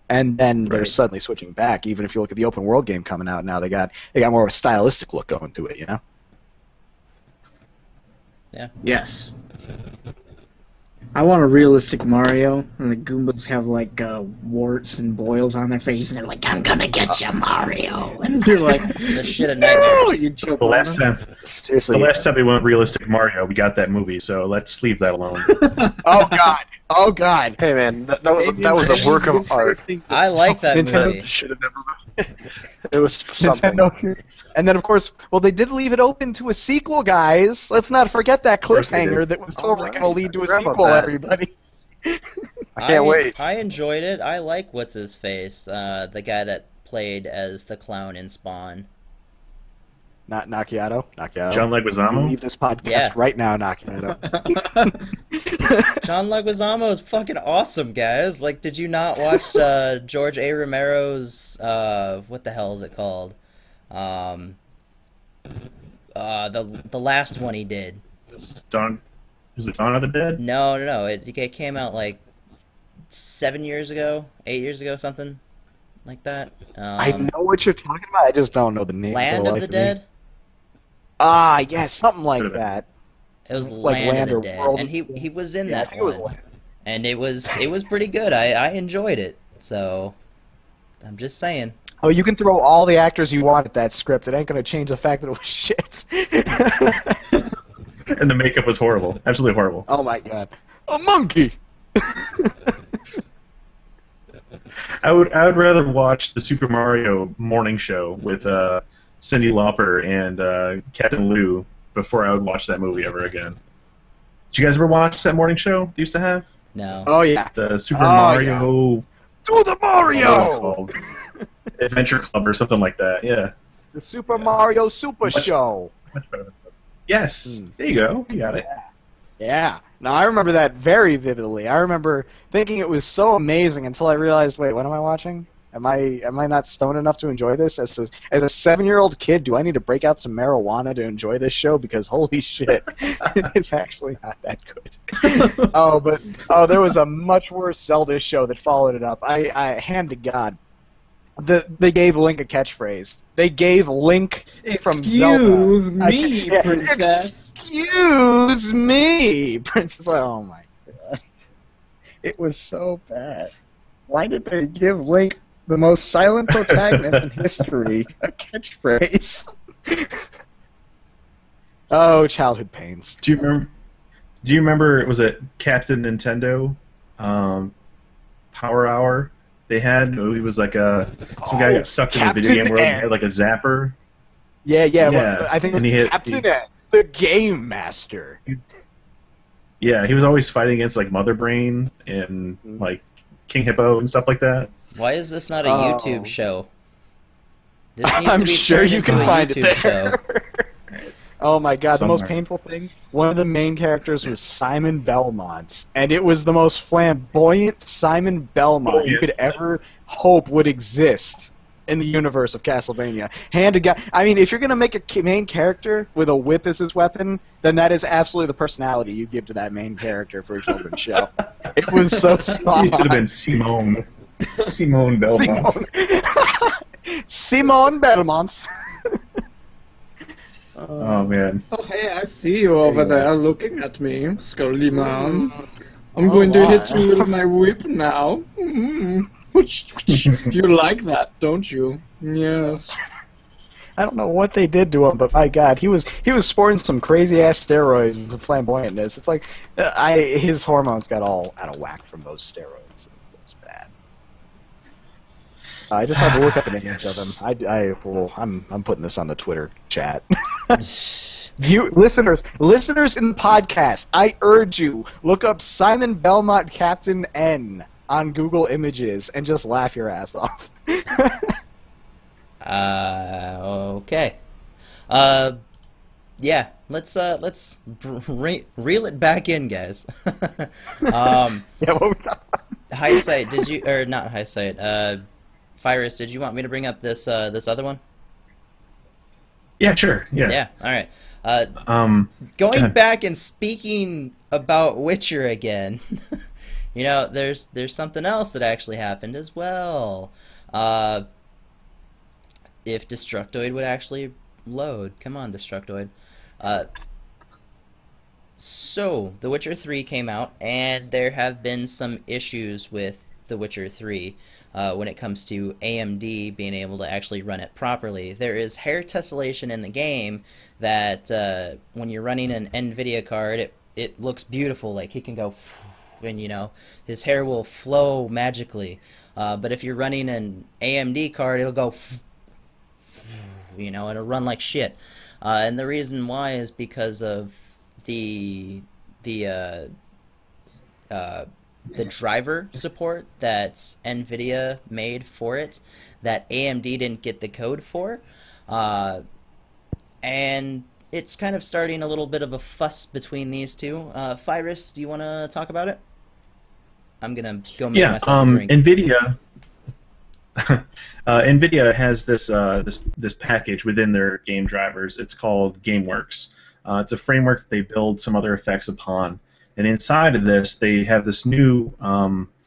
And then they're suddenly switching back. Even if you look at the open world game coming out now, they got more of a stylistic look going to it, you know? Yeah. Yes. I want a realistic Mario, and the Goombas have like warts and boils on their face, and they're like, "I'm gonna get you, Mario," and you're like, The shit of nightmares. you choke The on last them. time, Seriously. the last time we went realistic Mario, we got that movie. So let's leave that alone. Oh God! Oh God! Hey man, that was a work of art. I like that Nintendo movie. Should have never. It was something. Nintendo. And then, of course, well, they did leave it open to a sequel, guys. Let's not forget that course they cliffhanger did. that was totally going to lead to a Forgot about sequel, that. everybody. I can't wait. I enjoyed it. I like what's his face, the guy that played as the clown in Spawn. Not Nakiato. John You Leguizamo. leave this podcast Yeah. right now, Nakiato. John Leguizamo is fucking awesome, guys. Like, did you not watch George A. Romero's what the hell is it called? The last one he did. Dawn. Is it Dawn of the Dead? No. It came out like 7 years ago, 8 years ago, something like that. I know what you're talking about. I just don't know the name. Land of the Dead. Ah, yes, something like that. It was Like Land of or the Dead, World and he was in Yeah, I that think it was one, Land. and it was pretty good. I enjoyed it. So I'm just saying. Oh, you can throw all the actors you want at that script. It ain't gonna change the fact that it was shit. And the makeup was horrible. Absolutely horrible. Oh my god, a monkey. I would rather watch the Super Mario morning show with Cyndi Lauper and Captain Lou before I would watch that movie ever again. Did you guys ever watch that morning show they used to have? No. Oh yeah, The Super Mario do the Mario. called? Adventure Club or something like that. Yeah. The Super Mario Super Much- Show. Much better. Yes. There you go. You got it. Yeah. Now I remember that very vividly. I remember thinking it was so amazing until I realized, wait, what am I watching? Am I not stoned enough to enjoy this? As a 7-year-old kid, do I need to break out some marijuana to enjoy this show? Because holy shit, it's actually not that good. There was a much worse Zelda show that followed it up. I hand to God. They gave Link a catchphrase. They gave Link from Zelda. Excuse me, princess. Excuse me, princess. Oh my god, it was so bad. Why did they give Link, the most silent protagonist in history, a catchphrase? Oh, childhood pains. Do you remember? Was it Captain Nintendo? Power Hour. They had. He was like some guy got sucked into the video game world and had like a zapper. Yeah. Yeah, Well, I think it was Captain Ed, the Game Master. Yeah, he was always fighting against like Mother Brain and like King Hippo and stuff like that. Why is this not a YouTube show? This needs I'm to be sure turned you into can a find it YouTube there. show. Oh my god, the most Somewhere. painful thing? One of the main characters was Simon Belmont, and it was the most flamboyant Simon Belmont you could ever hope would exist in the universe of Castlevania. Hand to God. I mean, if you're going to make a main character with a whip as his weapon, then that is absolutely the personality you give to that main character for a children's show. It was so spot He should have been Simone. Simone Belmont. Simone Belmont. Oh man. Oh, hey, I see you over there looking at me, Scully Man. I'm going to hit you with my whip now. You like that, don't you? Yes. I don't know what they did to him, but my God, he was sporting some crazy ass steroids and some flamboyantness. It's like his hormones got all out of whack from those steroids. It was bad. I just had to look up an image of him. I'm putting this on the Twitter chat. Listeners in the podcast, I urge you, look up Simon Belmont Captain N on Google Images and just laugh your ass off. Okay. Yeah. Let's reel it back in, guys. Yeah, what we talking about? Highsight, did you or not Highsight? Phyrus, did you want me to bring up this other one? Yeah, sure. Yeah. Yeah. All right. Go Going ahead. back and speaking about Witcher again, there's something else that actually happened as well. If Destructoid would actually load. Come on, Destructoid. So, The Witcher 3 came out, and there have been some issues with The Witcher 3 when it comes to AMD being able to actually run it properly. There is hair tessellation in the game that when you're running an NVIDIA card, it looks beautiful. Like, he can go, and, his hair will flow magically. But if you're running an AMD card, it'll go, it'll run like shit. And the reason why is because of the driver support that NVIDIA made for it that AMD didn't get the code for. And it's kind of starting a little bit of a fuss between these two. Phyrus, do you want to talk about it? I'm going to go make myself a drink. NVIDIA... NVIDIA has this package within their game drivers. It's called GameWorks. It's a framework that they build some other effects upon. And inside of this, they have this new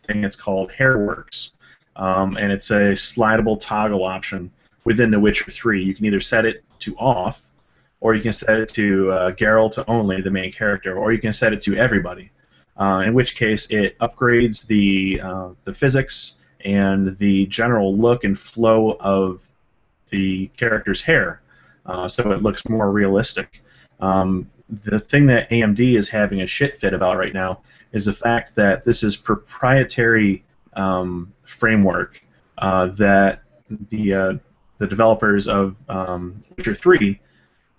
thing that's called Hairworks, and it's a slidable toggle option within The Witcher 3. You can either set it to off, or you can set it to Geralt only, the main character, or you can set it to everybody. In which case, it upgrades the physics and the general look and flow of the character's hair, so it looks more realistic. The thing that AMD is having a shit fit about right now is the fact that this is proprietary framework that the developers of Witcher 3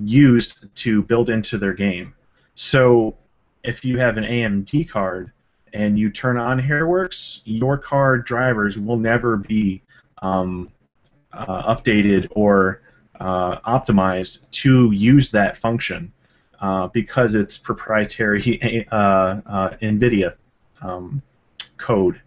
used to build into their game. So if you have an AMD card and you turn on Hairworks, your card drivers will never be updated or optimized to use that function because it's proprietary NVIDIA code.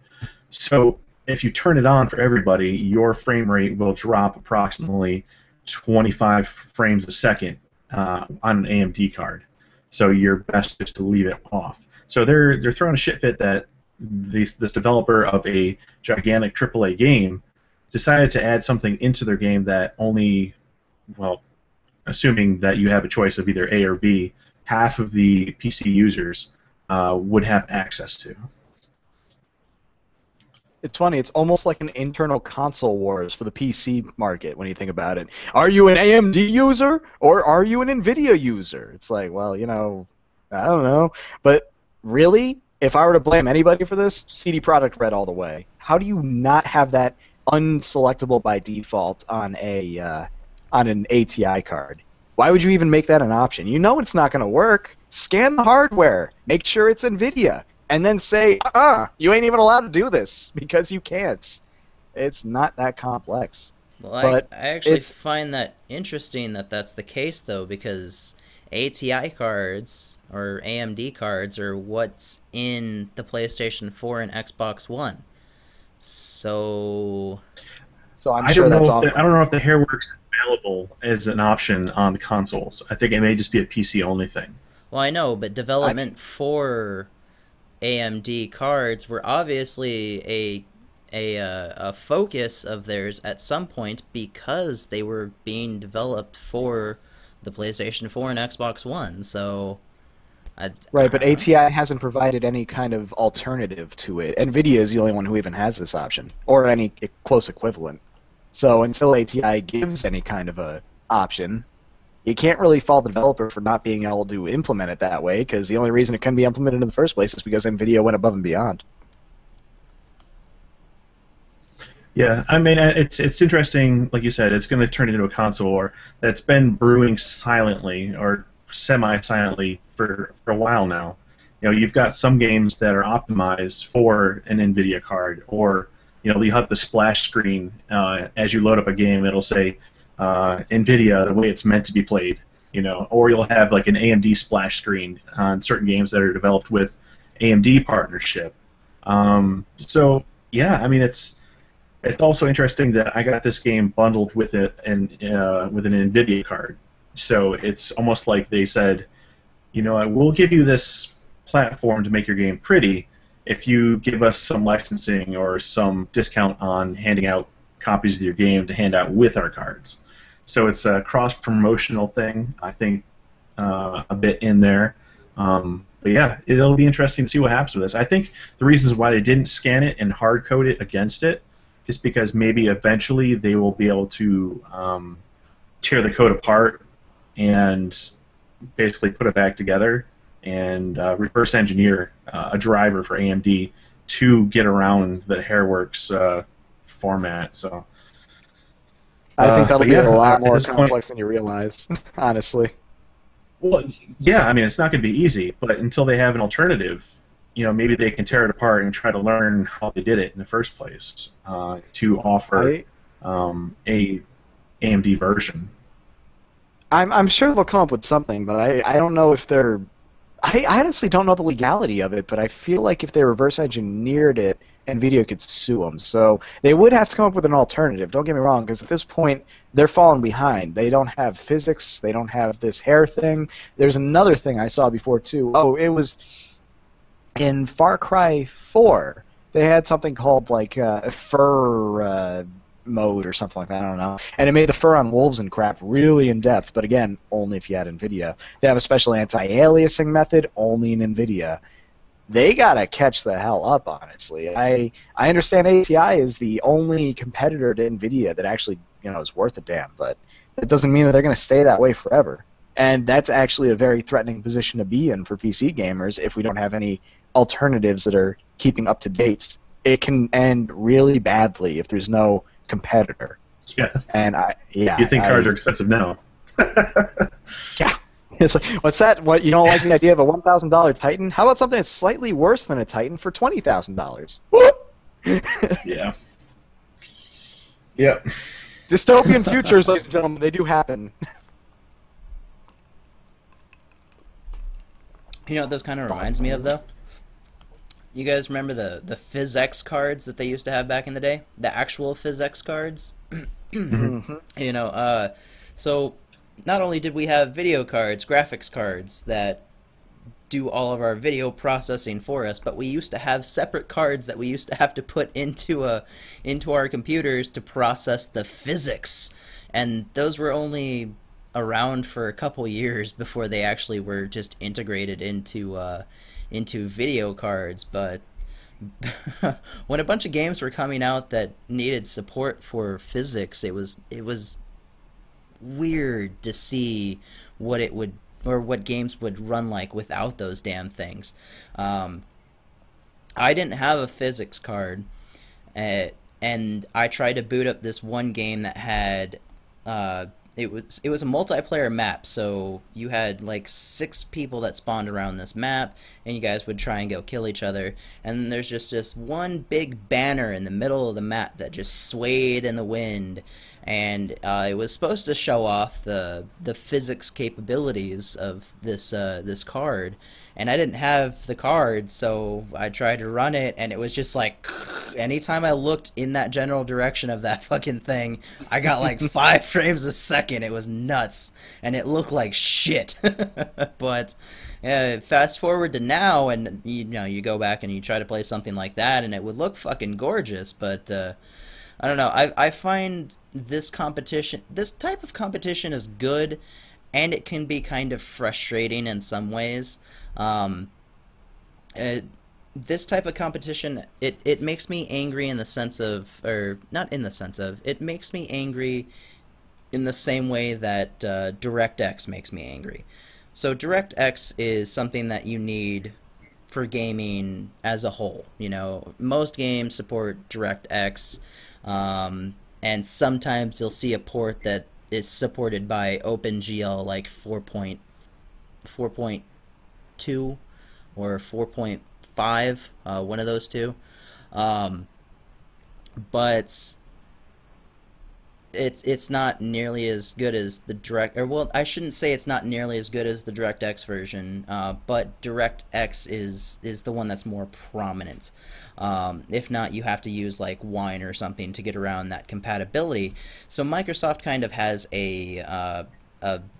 So if you turn it on for everybody, your frame rate will drop approximately 25 frames a second on an AMD card. So you're best just to leave it off. So they're throwing a shit fit that this developer of a gigantic AAA game decided to add something into their game that only, well, assuming that you have a choice of either A or B, half of the PC users would have access to. It's funny, it's almost like an internal console wars for the PC market when you think about it. Are you an AMD user or are you an NVIDIA user? It's like, well, you know, I don't know. But really, if I were to blame anybody for this, CD Projekt Red all the way. How do you not have that unselectable by default on an ATI card? Why would you even make that an option? You know it's not going to work. Scan the hardware. Make sure it's NVIDIA. And then say, you ain't even allowed to do this because you can't. It's not that complex. Well, I actually find that interesting that that's the case, though, because ATI cards or AMD cards are what's in the PlayStation 4 and Xbox One. So I'm sure that's all. I don't know if the Hairworks is available as an option on the consoles. I think it may just be a PC-only thing. Well, I know, but development for AMD cards were obviously a focus of theirs at some point because they were being developed for the PlayStation 4 and Xbox One. So, right, but ATI hasn't provided any kind of alternative to it. NVIDIA is the only one who even has this option, or any close equivalent. So until ATI gives any kind of a option, you can't really fault the developer for not being able to implement it that way, because the only reason it couldn't be implemented in the first place is because NVIDIA went above and beyond. Yeah, I mean, it's interesting, like you said, it's going to turn into a console war that's been brewing silently or semi-silently for a while now. You know, you've got some games that are optimized for an NVIDIA card, or, you know, you have the splash screen as you load up a game, it'll say, NVIDIA, the way it's meant to be played, you know, or you'll have like an AMD splash screen on certain games that are developed with AMD partnership. So yeah, I mean, it's also interesting that I got this game bundled with it and with an NVIDIA card. So it's almost like they said, you know, we'll give you this platform to make your game pretty if you give us some licensing or some discount on handing out copies of your game to hand out with our cards. So it's a cross-promotional thing, I think, a bit in there. But yeah, it'll be interesting to see what happens with this. I think the reasons why they didn't scan it and hard-code it against it is because maybe eventually they will be able to tear the code apart and basically put it back together and reverse engineer a driver for AMD to get around the Hairworks format. So I think that'll be a lot more complex than you realize, honestly. Well, yeah, I mean, it's not going to be easy, but until they have an alternative, you know, maybe they can tear it apart and try to learn how they did it in the first place to offer a AMD version. I'm sure they'll come up with something, but I don't know if they're... I honestly don't know the legality of it, but I feel like if they reverse engineered it, NVIDIA could sue them. So they would have to come up with an alternative. Don't get me wrong, because at this point, they're falling behind. They don't have physics. They don't have this hair thing. There's another thing I saw before, too. Oh, it was in Far Cry 4. They had something called like fur mode or something like that. I don't know. And it made the fur on wolves and crap really in depth. But again, only if you had NVIDIA. They have a special anti-aliasing method only in NVIDIA. They gotta catch the hell up, honestly. I understand ATI is the only competitor to NVIDIA that actually is worth a damn, but it doesn't mean that they're going to stay that way forever. And that's actually a very threatening position to be in for PC gamers if we don't have any alternatives that are keeping up to date. It can end really badly if there's no competitor. Yeah. And you think cards are expensive now? Yeah. It's like, what's that? What, you don't like the idea of a $1,000 Titan? How about something that's slightly worse than a Titan for $20,000? Yeah. Yep. Dystopian futures, ladies and gentlemen, they do happen. You know what this kind of reminds me of, though? You guys remember the PhysX cards that they used to have back in the day? The actual PhysX cards? Mm-hmm. So not only did we have video cards, graphics cards that do all of our video processing for us, but we used to have separate cards that we used to have to put into our computers to process the physics, and those were only around for a couple years before they actually were just integrated into video cards. But when a bunch of games were coming out that needed support for physics, it was weird to see what it would, or what games would run like without those damn things. I didn't have a physics card, and I tried to boot up this one game that had it was a multiplayer map, so you had like 6 people that spawned around this map, and you guys would try and go kill each other, and there's just this one big banner in the middle of the map that just swayed in the wind, and it was supposed to show off the physics capabilities of this card, and I didn't have the card, so I tried to run it, and it was just like, anytime I looked in that general direction of that fucking thing, I got like 5 frames a second. It was nuts, and it looked like shit. But fast forward to now, and you go back and you try to play something like that, and it would look fucking gorgeous. But I don't know. I find this type of competition is good, and it can be kind of frustrating in some ways. This type of competition, it makes me angry in the sense of, or not in the sense of, it makes me angry in the same way that DirectX makes me angry. So DirectX is something that you need for gaming as a whole. Most games support DirectX, and sometimes you'll see a port that is supported by OpenGL, like 4.2 or 4.5, one of those two. But it's not nearly as good as the I shouldn't say it's not nearly as good as the DirectX version, but DirectX is the one that's more prominent. If not, you have to use like Wine or something to get around that compatibility. So Microsoft kind of has a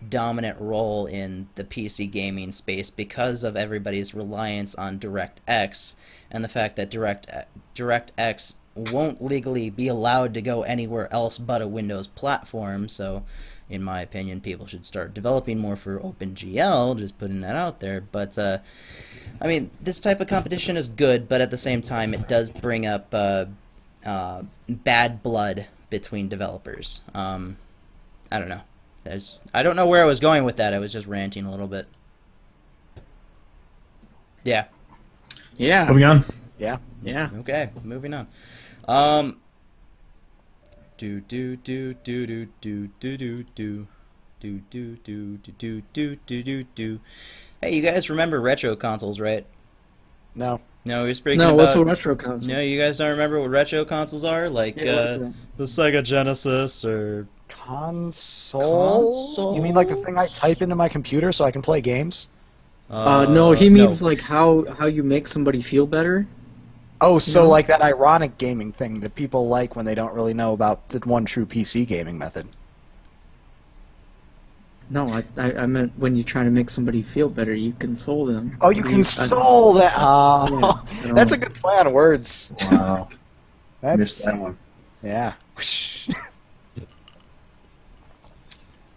dominant role in the PC gaming space because of everybody's reliance on DirectX, and the fact that DirectX won't legally be allowed to go anywhere else but a Windows platform. So in my opinion, people should start developing more for OpenGL, just putting that out there. But I mean, this type of competition is good, but at the same time it does bring up bad blood between developers. I don't know. I don't know where I was going with that. I was just ranting a little bit. Yeah. Yeah. Moving on. Yeah. Yeah. Okay, moving on. Do do do do do do do do do do do do do do do do. Hey, you guys remember retro consoles, right? No. No, we're speaking No, about... what's a retro console? No, you guys don't remember what retro consoles are? Like the Sega Genesis or... Console? You mean like the thing I type into my computer so I can play games? No, he means like how you make somebody feel better. Oh, so like that ironic gaming thing that people like when they don't really know about the one true PC gaming method. No, I meant when you're trying to make somebody feel better, you console them. Oh, you console that. Oh, Yeah, that's a good play on words. Wow. That's Missed that one. yeah. Yes,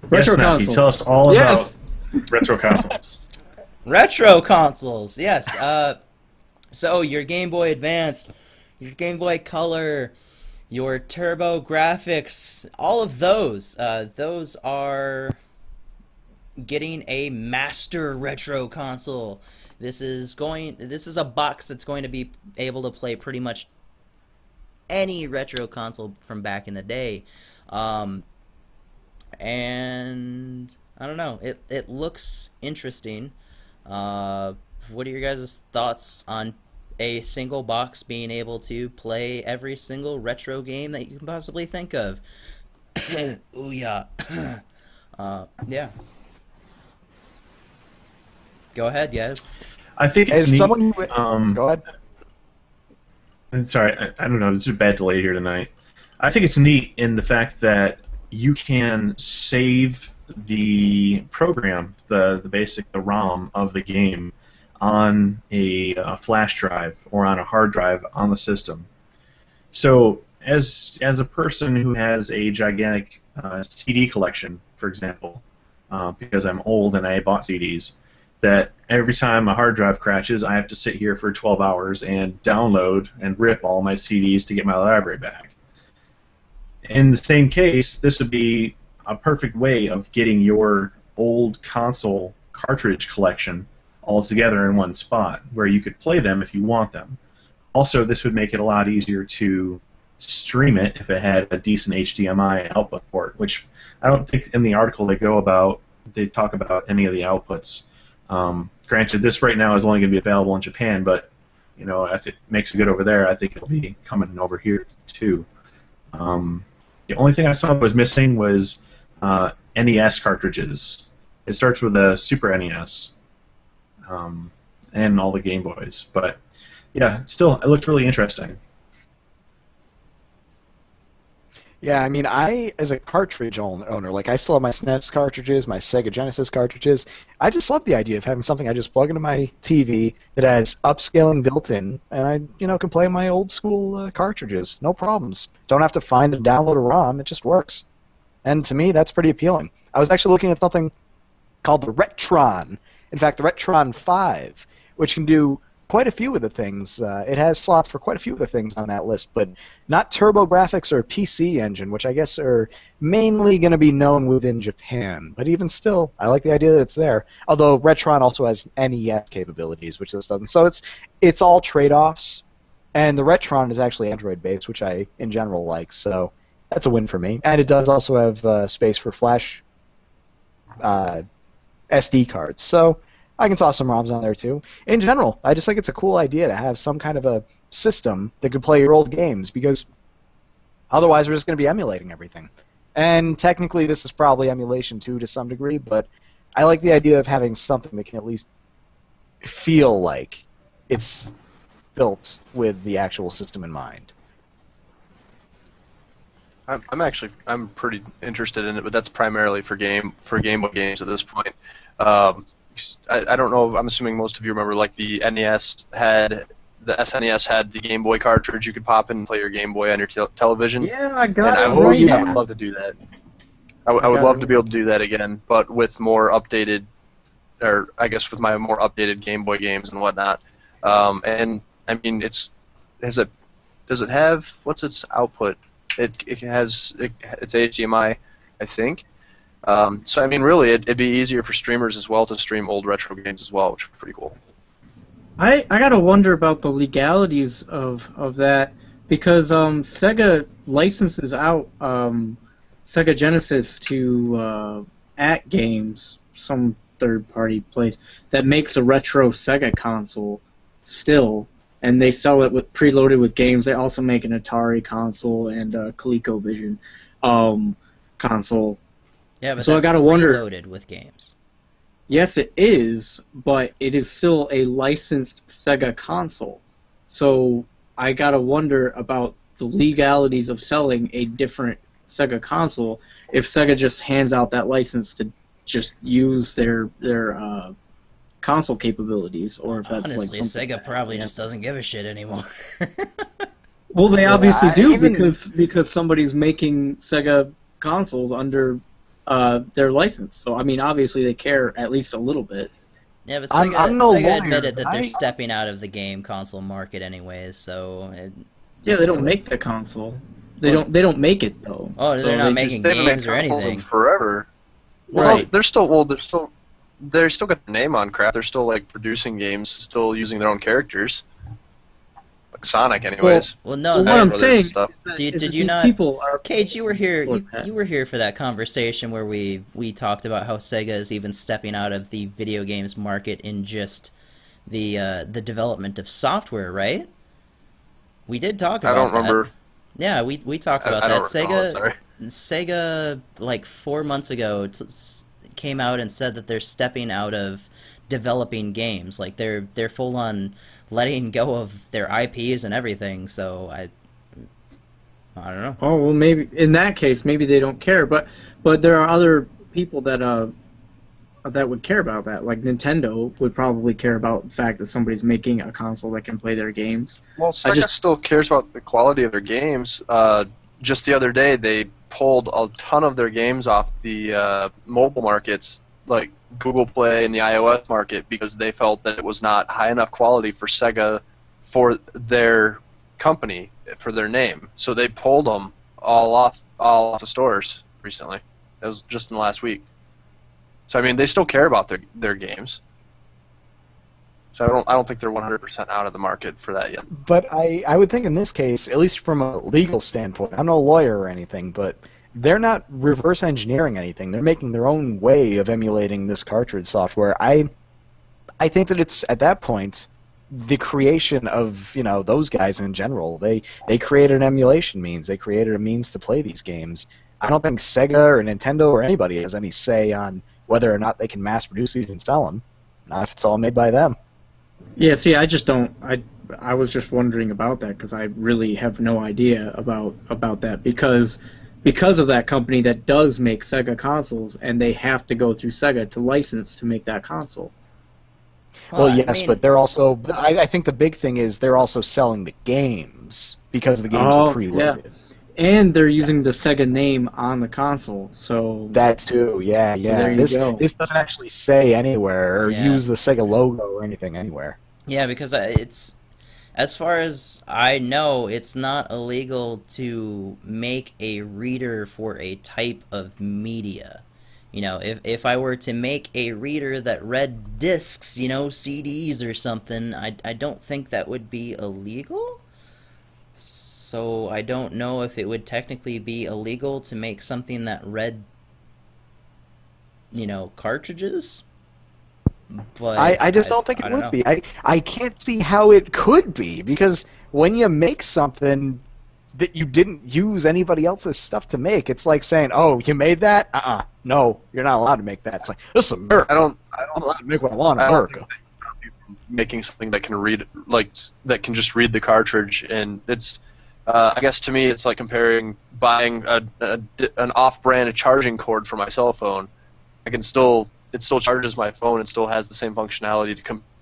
Retro Naki, console. tell us all Yes. about retro consoles. Retro consoles, yes. So your Game Boy Advance, your Game Boy Color, your Turbo Graphics, all of those are getting a master retro console. This is a box that's going to be able to play pretty much any retro console from back in the day. And I don't know, it looks interesting. What are your guys' thoughts on a single box being able to play every single retro game that you can possibly think of? Ooh, yeah. Yeah. Go ahead, guys. I think it's As neat. someone who go ahead. Sorry, I don't know. There's a bad delay here tonight. I think it's neat in the fact that you can save the program, the ROM of the game, on a flash drive or on a hard drive on the system. So as a person who has a gigantic CD collection, for example, because I'm old and I bought CDs, that every time a hard drive crashes, I have to sit here for 12 hours and download and rip all my CDs to get my library back. In the same case, this would be a perfect way of getting your old console cartridge collection all together in one spot, where you could play them if you want them. Also, this would make it a lot easier to stream it if it had a decent HDMI output port, which I don't think in the article they talk about any of the outputs. Granted, this right now is only going to be available in Japan, but if it makes it good over there, I think it'll be coming over here too. The only thing I saw that was missing was NES cartridges. It starts with a Super NES and all the Game Boys, but yeah, it looked really interesting. Yeah, I mean, as a cartridge owner, like I still have my SNES cartridges, my Sega Genesis cartridges. I just love the idea of having something I just plug into my TV that has upscaling built in, and I, can play my old school cartridges, no problems. Don't have to find and download a ROM; it just works. And to me, that's pretty appealing. I was actually looking at something called the Retron. In fact, the Retron 5, which can do quite a few of the things. It has slots for quite a few of the things on that list, but not TurboGrafx or PC Engine, which I guess are mainly going to be known within Japan. But even still, I like the idea that it's there. Although Retron also has NES capabilities, which this doesn't. So it's all trade-offs, and the Retron is actually Android-based, which I, in general, like. So that's a win for me. And it does also have space for flash SD cards. So I can toss some ROMs on there too. In general, I just think it's a cool idea to have some kind of a system that could play your old games, because otherwise we're just going to be emulating everything. And technically this is probably emulation too to some degree, but I like the idea of having something that can at least feel like it's built with the actual system in mind. I'm pretty interested in it, but that's primarily for Game Boy games at this point. I don't know. I'm assuming most of you remember, like the SNES had the Game Boy cartridge you could pop in and play your Game Boy on your television. Yeah, I got and it. I would love to do that. I would love to be able to do that again, but with more updated, or I guess with my more updated Game Boy games and whatnot. And I mean, does it have, what's its output? It's HDMI, I think. So I mean, really, it'd be easier for streamers as well to stream old retro games as well, which would be pretty cool. I gotta wonder about the legalities of that, because Sega licenses out Sega Genesis to At Games, some third-party place that makes a retro Sega console still, and they sell it with preloaded with games. They also make an Atari console and a ColecoVision console. Yeah, but so that's I gotta wonder. preloaded with games. Yes, it is, but it is still a licensed Sega console. So I gotta wonder about the legalities of selling a different Sega console if Sega just hands out that license to just use their console capabilities, or if that's Honestly, like something Sega probably just doesn't give a shit anymore. Well, they obviously do even- because somebody's making Sega consoles under their license. So I mean, obviously they care at least a little bit. Yeah, but I'm Sega, no Sega lawyer, admitted that but they're I- stepping out of the game console market anyways, so... Yeah, they don't make the console. They don't make it though. Oh, So they're not they making They've been games making or consoles anything. forever. Well, Right. they're still got the name on crap. They're still like producing games, still using their own characters. Like Sonic, anyways. Well, no, So what no, I'm Brother saying stuff. is that Did you these not- people are Cage, you were here. Look, You were here for that conversation where we talked about how Sega is even stepping out of the video games market in just the development of software, right? We did talk about I don't that. remember. Yeah, we talked about I that. don't recall, sorry. Sega, like 4 months ago, came out and said that they're stepping out of developing games. Like they're full on letting go of their IPs and everything. So I don't know. Oh well, maybe in that case, maybe they don't care. But there are other people that would care about that. Like Nintendo would probably care about the fact that somebody's making a console that can play their games. Well, Sega still cares about the quality of their games. Just the other day, they pulled a ton of their games off the mobile markets, like Google Play and the iOS market, because they felt that it was not high enough quality for Sega for their company, for their name. So they pulled them all off the stores recently. It was just in the last week. So I mean, they still care about their games. So I don't think they're 100% out of the market for that yet. But I would think in this case, at least from a legal standpoint, I'm no lawyer or anything, but they're not reverse engineering anything. They're making their own way of emulating this cartridge software. I think that it's, at that point, the creation of, those guys in general. They created an emulation means. They created a means to play these games. I don't think Sega or Nintendo or anybody has any say on whether or not they can mass produce these and sell them. Not if it's all made by them. Yeah, see, I just don't. I was just wondering about that because I really have no idea about that because of that company that does make Sega consoles and they have to go through Sega to license to make that console. Well, I yes, mean- but they're also. I think the big thing is they're also selling the games because the games are preloaded. Yeah. And they're using the Sega name on the console, so That too, yeah. there you go. This doesn't actually say anywhere or Yeah. use the Sega logo or anything anywhere. Yeah, because it's, as far as I know, it's not illegal to make a reader for a type of media. If I were to make a reader that read discs, CDs or something, I don't think that would be illegal. So I don't know if it would technically be illegal to make something that read, cartridges. But I just don't think I it don't would know. be. I can't see how it could be, because when you make something that you didn't use anybody else's stuff to make, it's like saying, oh, you made that? No, you're not allowed to make that. It's like, this is America. I'm I'm allowed to make what I want in I don't America. think they stop you from making something that can read, that can just read the cartridge, and it's, I guess to me, it's like comparing buying an off-brand charging cord for my cell phone. It still charges my phone and still has the same functionality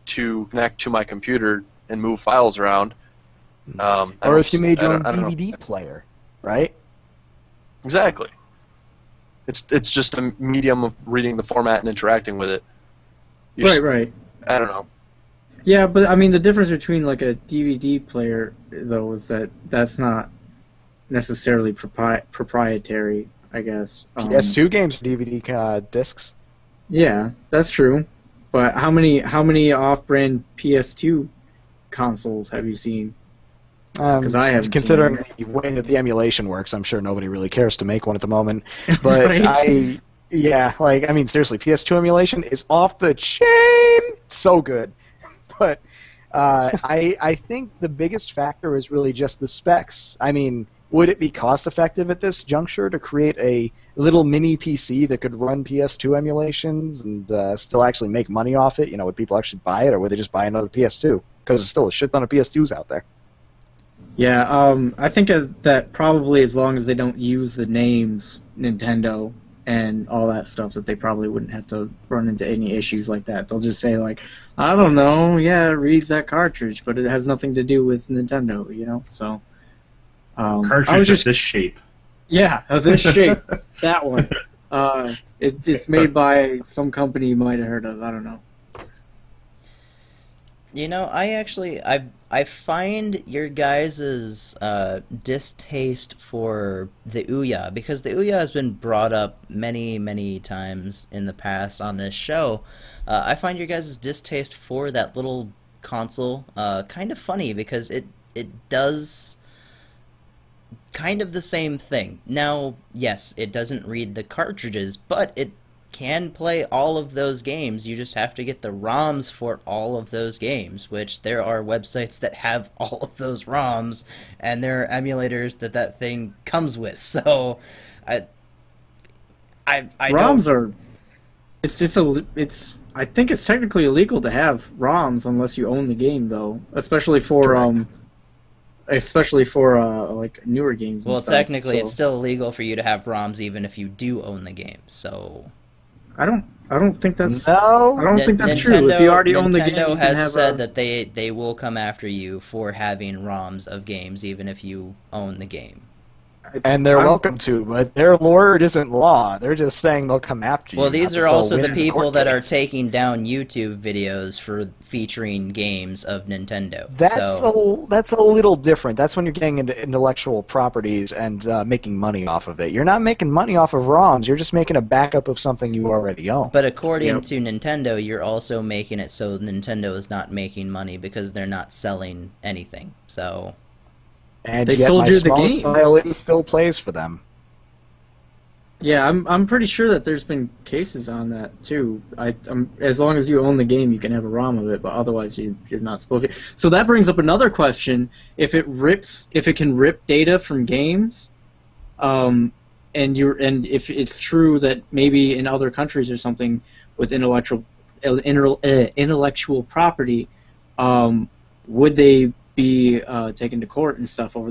to connect to my computer and move files around. Or if you made your own DVD player, right? Exactly. It's just a medium of reading the format and interacting with it. Right. I don't know. Yeah, but I mean the difference between like a DVD player though is that that's not necessarily proprietary, I guess. PS2 games are DVD discs. Yeah, that's true. But how many off-brand PS2 consoles have you seen? 'Cause I haven't Considering seen the way that the emulation works, I'm sure nobody really cares to make one at the moment. But Right. seriously, PS2 emulation is off the chain. It's so good. But I think the biggest factor is really just the specs. I mean, would it be cost effective at this juncture to create a little mini PC that could run PS2 emulations and still actually make money off it? Would people actually buy it, or would they just buy another PS2? Because there's still a shit ton of PS2s out there. Yeah, I think that probably as long as they don't use the names Nintendo and all that stuff, that they probably wouldn't have to run into any issues like that. They'll just say like, I don't know, yeah, it reads that cartridge, but it has nothing to do with Nintendo, you know. So Cartridge of this shape. Yeah, of this shape, that one. It's made by some company you might have heard of. I don't know. You know, I find your guys' distaste for the Ouya, because the Ouya has been brought up many, many times in the past on this show. I find your guys' distaste for that little console kind of funny, because it does kind of the same thing. Now, yes, it doesn't read the cartridges, but it can play all of those games. You just have to get the ROMs for all of those games, which there are websites that have all of those ROMs, and there are emulators that thing comes with. So, I ROMs are. It's. I think it's technically illegal to have ROMs unless you own the game, though, especially for like newer games. Well, and stuff, technically, so. it's still illegal for you to have ROMs even if you do own the game. So. I don't think that's No. I don't think that's true. If you already own the game, you Nintendo can has have said that they will come after you for having ROMs of games even if you own the game. And they're welcome to, but their word isn't law. They're just saying they'll come after you. Well, these not are that they'll also win the in a people court that are case. taking down YouTube videos for featuring games of Nintendo. That's so, that's a little different. That's when you're getting into intellectual properties and making money off of it. You're not making money off of ROMs. You're just making a backup of something you already own. but according to Nintendo, you're also making it so Nintendo is not making money because they're not selling anything. So. And They yet sold my you the smallest game. violin still plays for them. Yeah, I'm pretty sure that there's been cases on that too. As long as you own the game, you can have a ROM of it, but otherwise you're not supposed to. So that brings up another question: if it can rip data from games, and if it's true that maybe in other countries or something with intellectual property, would they be taken to court and stuff over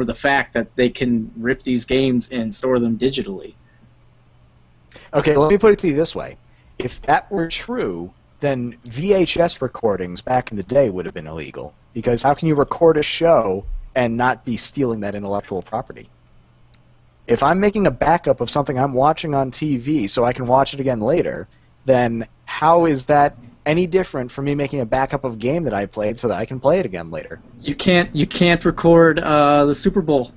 the fact that they can rip these games and store them digitally? Okay, let me put it to you this way. If that were true, then VHS recordings back in the day would have been illegal. Because how can you record a show and not be stealing that intellectual property? If I'm making a backup of something I'm watching on TV so I can watch it again later, then how is that any different from me making a backup of a game that I played so that I can play it again later? You can't record the Super Bowl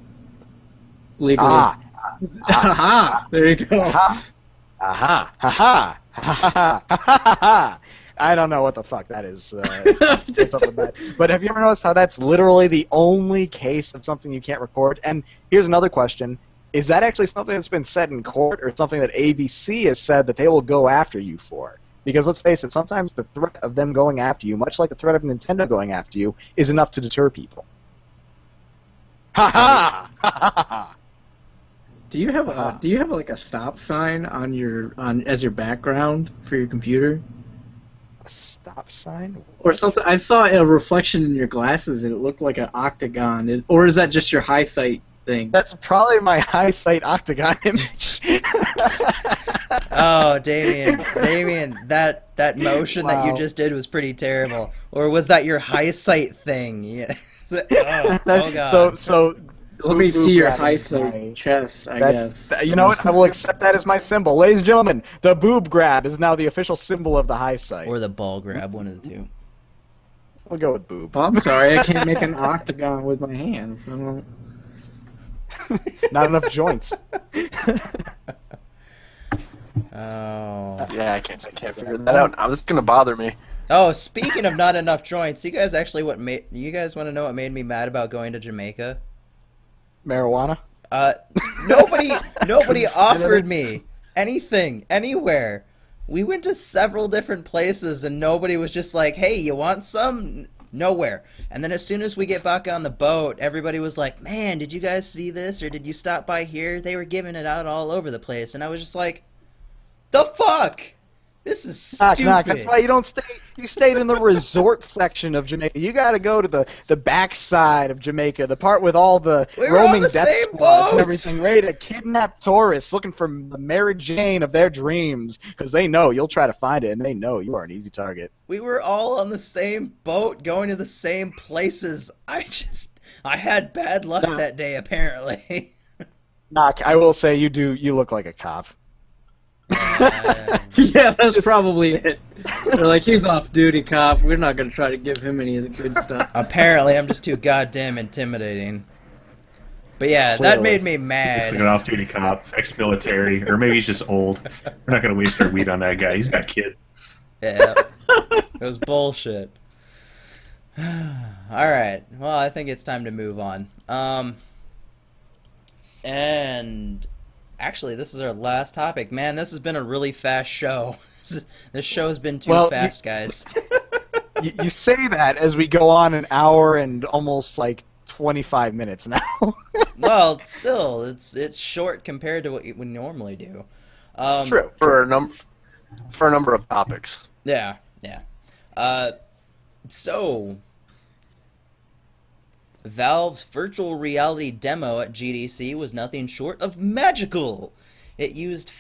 legally. Aha! There you go. Aha! Aha! Ha ha! Ha! I don't know what the fuck that is. It's something bad. But have you ever noticed how that's literally the only case of something you can't record? And here's another question. Is that actually something that's been said in court, or something that ABC has said that they will go after you for? Because let's face it, sometimes the threat of them going after you, much like the threat of Nintendo going after you, is enough to deter people. Ha ha! Ha ha ha! Do you have like a stop sign as your background for your computer? A stop sign? Or something? I saw a reflection in your glasses and it looked like an octagon. Or is that just your Highsight thing? That's probably my Highsight octagon image. Oh, Damien, that motion that you just did was pretty terrible. Or was that your Highsight thing? Yeah. Oh God. So let me see your Highsight chest, I guess. You know what? I will accept that as my symbol. Ladies and gentlemen, the boob grab is now the official symbol of the Highsight. Or the ball grab, one of the two. We'll go with boob. Oh, I'm sorry, I can't make an octagon with my hands. I don't... Not enough joints. Oh. Yeah, I can't figure that out now. This is gonna bother me. Oh, speaking of not enough joints, you guys want to know what made me mad about going to Jamaica? Marijuana? Nobody offered me anything, anywhere. We went to several different places and nobody was just like, hey, you want some? Nowhere. And then as soon as we get back on the boat, everybody was like, man, did you guys see this? Or did you stop by here? They were giving it out all over the place. And I was just like, the fuck? This is Knock, stupid. knock. That's why you don't stay. You stayed in the resort section of Jamaica. You got to go to the backside of Jamaica, the part with all the We were on roaming the death same squads and boat. everything, ready to kidnap tourists looking for the Mary Jane of their dreams, because they know you'll try to find it, and they know you are an easy target. We were all on the same boat, going to the same places. I had bad luck Nah. that day, apparently. Knock. I will say you look like a cop. Yeah, that's probably it. They're like, he's off duty, cop. We're not gonna try to give him any of the good stuff. Apparently, I'm just too goddamn intimidating. But yeah, that Clearly. made me Looks mad. like an off-duty cop, ex-military, or maybe he's just old. We're not going to waste our weed on that guy. He's got kids. Yeah, it was bullshit. All right, well, I think it's time to move on. And actually, this is our last topic. Man, this has been a really fast show. This show has been too fast, guys. You say that as we go on an hour and almost like 25 minutes now. Well, still, it's short compared to what we normally do. True. For a number of topics. Yeah, yeah. So, Valve's virtual reality demo at GDC was nothing short of magical. It used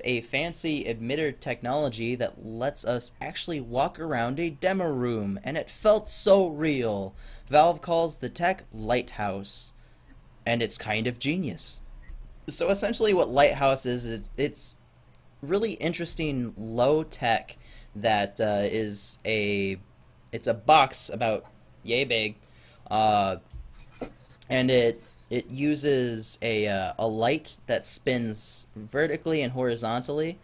a fancy emitter technology that lets us actually walk around a demo room, and it felt so real. Valve calls the tech Lighthouse, and it's kind of genius. So essentially what Lighthouse is, it's really interesting low tech that it's a box about yay big, and it uses a light that spins vertically and horizontally,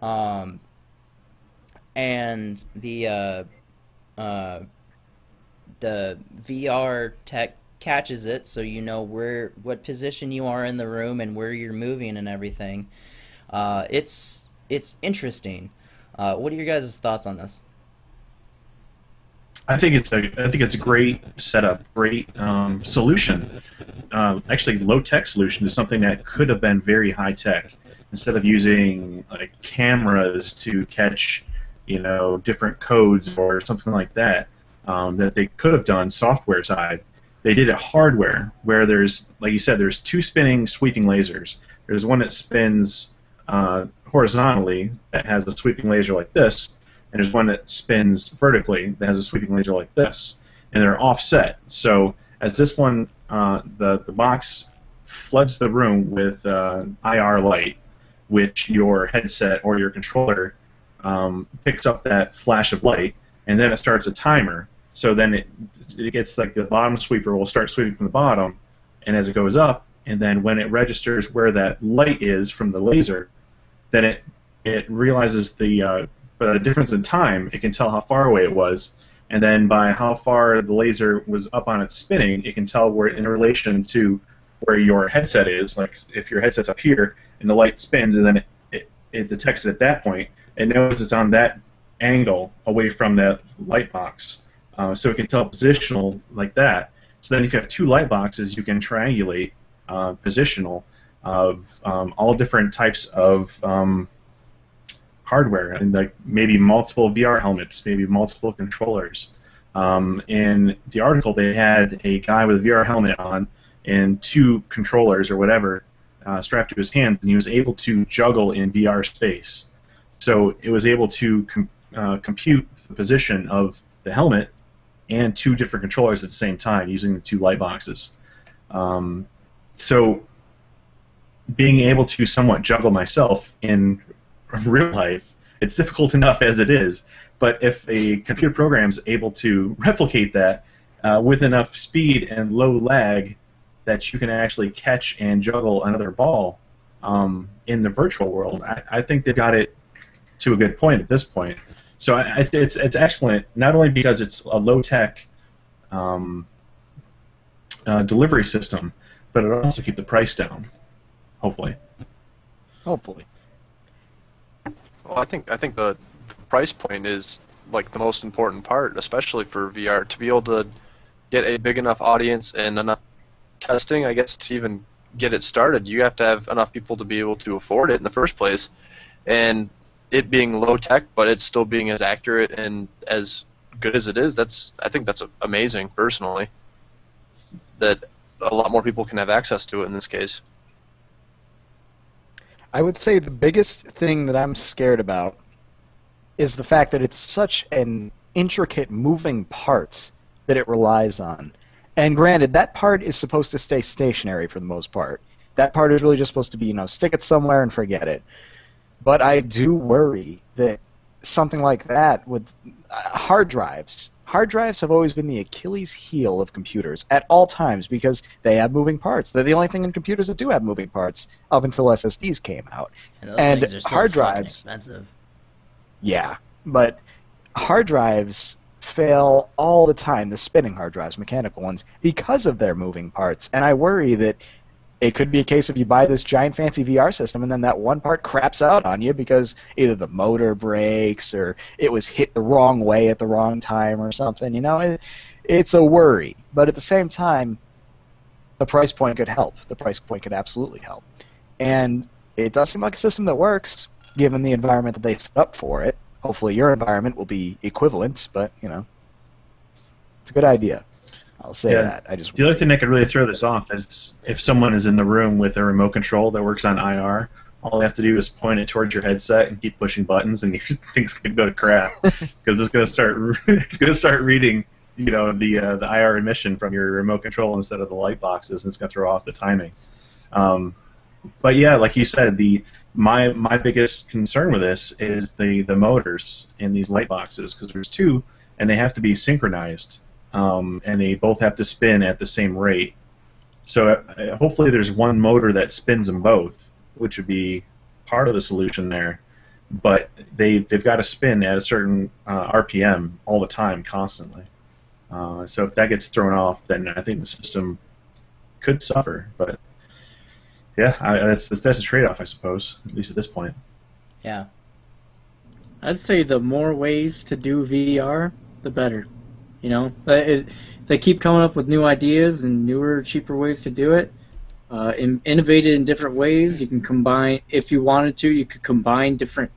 and the VR tech catches it, so you know what position you are in the room and where you're moving and everything. It's interesting. What are your guys' thoughts on this? I think it's a great setup, great solution. Actually, low-tech solution is something that could have been very high-tech. Instead of using like cameras to catch, different codes or something like that, that they could have done software side. They did it hardware, where there's, like you said, there's two spinning sweeping lasers. There's one that spins horizontally that has a sweeping laser like this, and there's one that spins vertically that has a sweeping laser like this, and they're offset. So as this one, the box floods the room with IR light, which your headset or your controller picks up that flash of light, and then it starts a timer. So then it gets like the bottom sweeper will start sweeping from the bottom, and as it goes up, and then when it registers where that light is from the laser, then it realizes the difference in time. It can tell how far away it was, and then by how far the laser was up on its spinning, it can tell where in relation to where your headset is. Like if your headset's up here and the light spins, and then it detects it at that point, it knows it's on that angle away from that light box. So it can tell positional like that. So then if you have two light boxes, you can triangulate positional of all different types of hardware, and like maybe multiple VR helmets, maybe multiple controllers. In the article, they had a guy with a VR helmet on and two controllers or whatever strapped to his hands, and he was able to juggle in VR space. So it was able to compute the position of the helmet and two different controllers at the same time using the two light boxes. So being able to somewhat juggle myself in real life, it's difficult enough as it is, but if a computer program is able to replicate that with enough speed and low lag that you can actually catch and juggle another ball in the virtual world, I think they've got it to a good point at this point. So it's excellent, not only because it's a low-tech delivery system, but it'll also keep the price down, hopefully. Hopefully. Well, I think the price point is like the most important part, especially for VR, to be able to get a big enough audience and enough testing, I guess, to even get it started. You have to have enough people to be able to afford it in the first place, and it being low tech, but it's still being as accurate and as good as it is. I think that's amazing personally. That a lot more people can have access to it in this case. I would say the biggest thing that I'm scared about is the fact that it's such an intricate moving parts that it relies on. And granted, that part is supposed to stay stationary for the most part. That part is really just supposed to be, stick it somewhere and forget it. But I do worry that something like that with hard drives have always been the Achilles heel of computers at all times because they have moving parts. They're the only thing in computers that do have moving parts up until SSDs came out. And those things are still hard fucking drives, expensive. yeah, but hard drives fail all the time, the spinning hard drives, mechanical ones, because of their moving parts. And I worry that it could be a case of you buy this giant fancy VR system and then that one part craps out on you because either the motor breaks or it was hit the wrong way at the wrong time or something. It's a worry. But at the same time, the price point could help. The price point could absolutely help. And it does seem like a system that works, given the environment that they set up for it. Hopefully your environment will be equivalent, but, it's a good idea. I'll say that. The other thing that could really throw this off is if someone is in the room with a remote control that works on IR, all they have to do is point it towards your headset and keep pushing buttons, and things could go to crap because it's going to start reading, the IR emission from your remote control instead of the light boxes, and it's going to throw off the timing. But yeah, like you said, my biggest concern with this is the motors in these light boxes because there's two, and they have to be synchronized. And they both have to spin at the same rate. So hopefully there's one motor that spins them both, which would be part of the solution there. But they've got to spin at a certain RPM all the time, constantly. So if that gets thrown off, then I think the system could suffer. But yeah, that's a trade-off, I suppose, at least at this point. Yeah. I'd say the more ways to do VR, the better. They keep coming up with new ideas and newer, cheaper ways to do it. Innovated in different ways. You can combine, if you wanted to, you could combine different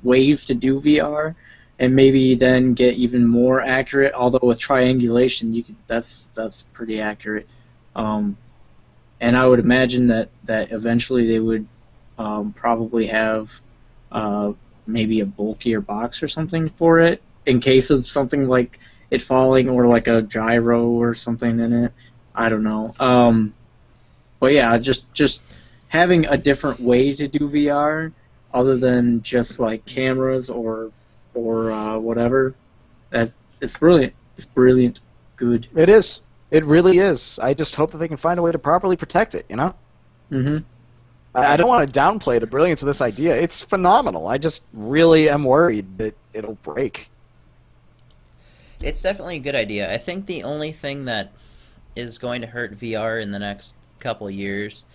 ways to do VR, and maybe then get even more accurate. Although with triangulation, that's pretty accurate. And I would imagine that eventually they would probably have maybe a bulkier box or something for it in case of something like it falling or like a gyro or something in it. I don't know. But yeah, just having a different way to do VR other than just like cameras or whatever. It's brilliant. It's brilliant. Good. It is. It really is. I just hope that they can find a way to properly protect it, Mm-hmm. I don't want to downplay the brilliance of this idea. It's phenomenal. I just really am worried that it'll break. It's definitely a good idea. I think the only thing that is going to hurt VR in the next couple of years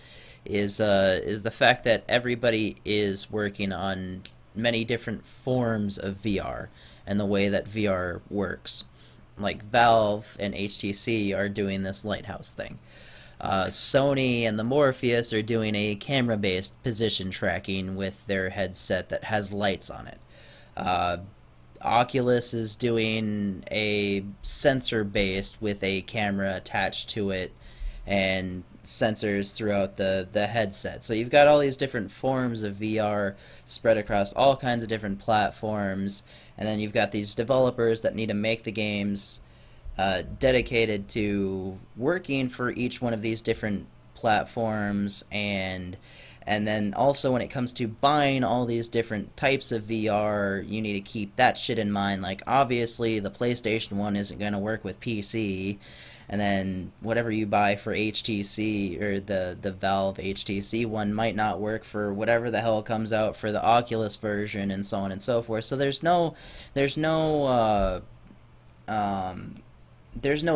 is the fact that everybody is working on many different forms of VR and the way that VR works. Like Valve and HTC are doing this Lighthouse thing. Sony and the Morpheus are doing a camera-based position tracking with their headset that has lights on it. Oculus is doing a sensor-based with a camera attached to it and sensors throughout the headset. So you've got all these different forms of VR spread across all kinds of different platforms, and then you've got these developers that need to make the games dedicated to working for each one of these different platforms, and then also when it comes to buying all these different types of VR, you need to keep that shit in mind. Like, obviously the PlayStation 1 isn't going to work with PC, and then whatever you buy for HTC or the Valve HTC one might not work for whatever the hell comes out for the Oculus version, and so on and so forth. So there's no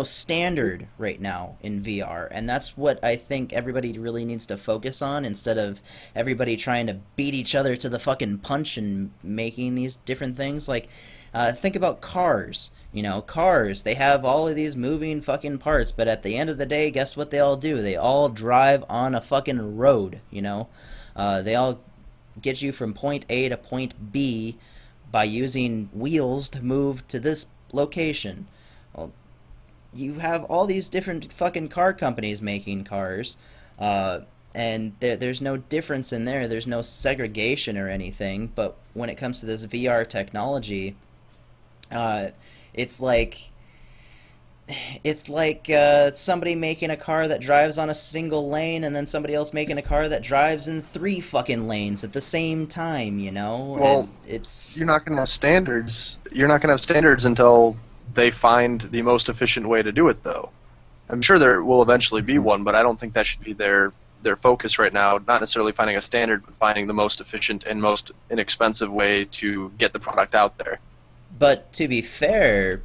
standard right now in VR, and that's what I think everybody really needs to focus on, instead of everybody trying to beat each other to the fucking punch and making these different things. Like, think about cars. Cars, they have all of these moving fucking parts, but at the end of the day, guess what they all do? They all drive on a fucking road, They all get you from point A to point B by using wheels to move to this location. Well, you have all these different fucking car companies making cars, and there's no difference in there. There's no segregation or anything. But when it comes to this VR technology, it's like somebody making a car that drives on a single lane and then somebody else making a car that drives in 3 fucking lanes at the same time, you know? Well, and it's you're not going to have standards. You're not going to have standards until they find the most efficient way to do it, though. I'm sure there will eventually be one, but I don't think that should be their focus right now. Not necessarily finding a standard, but finding the most efficient and most inexpensive way to get the product out there. But to be fair,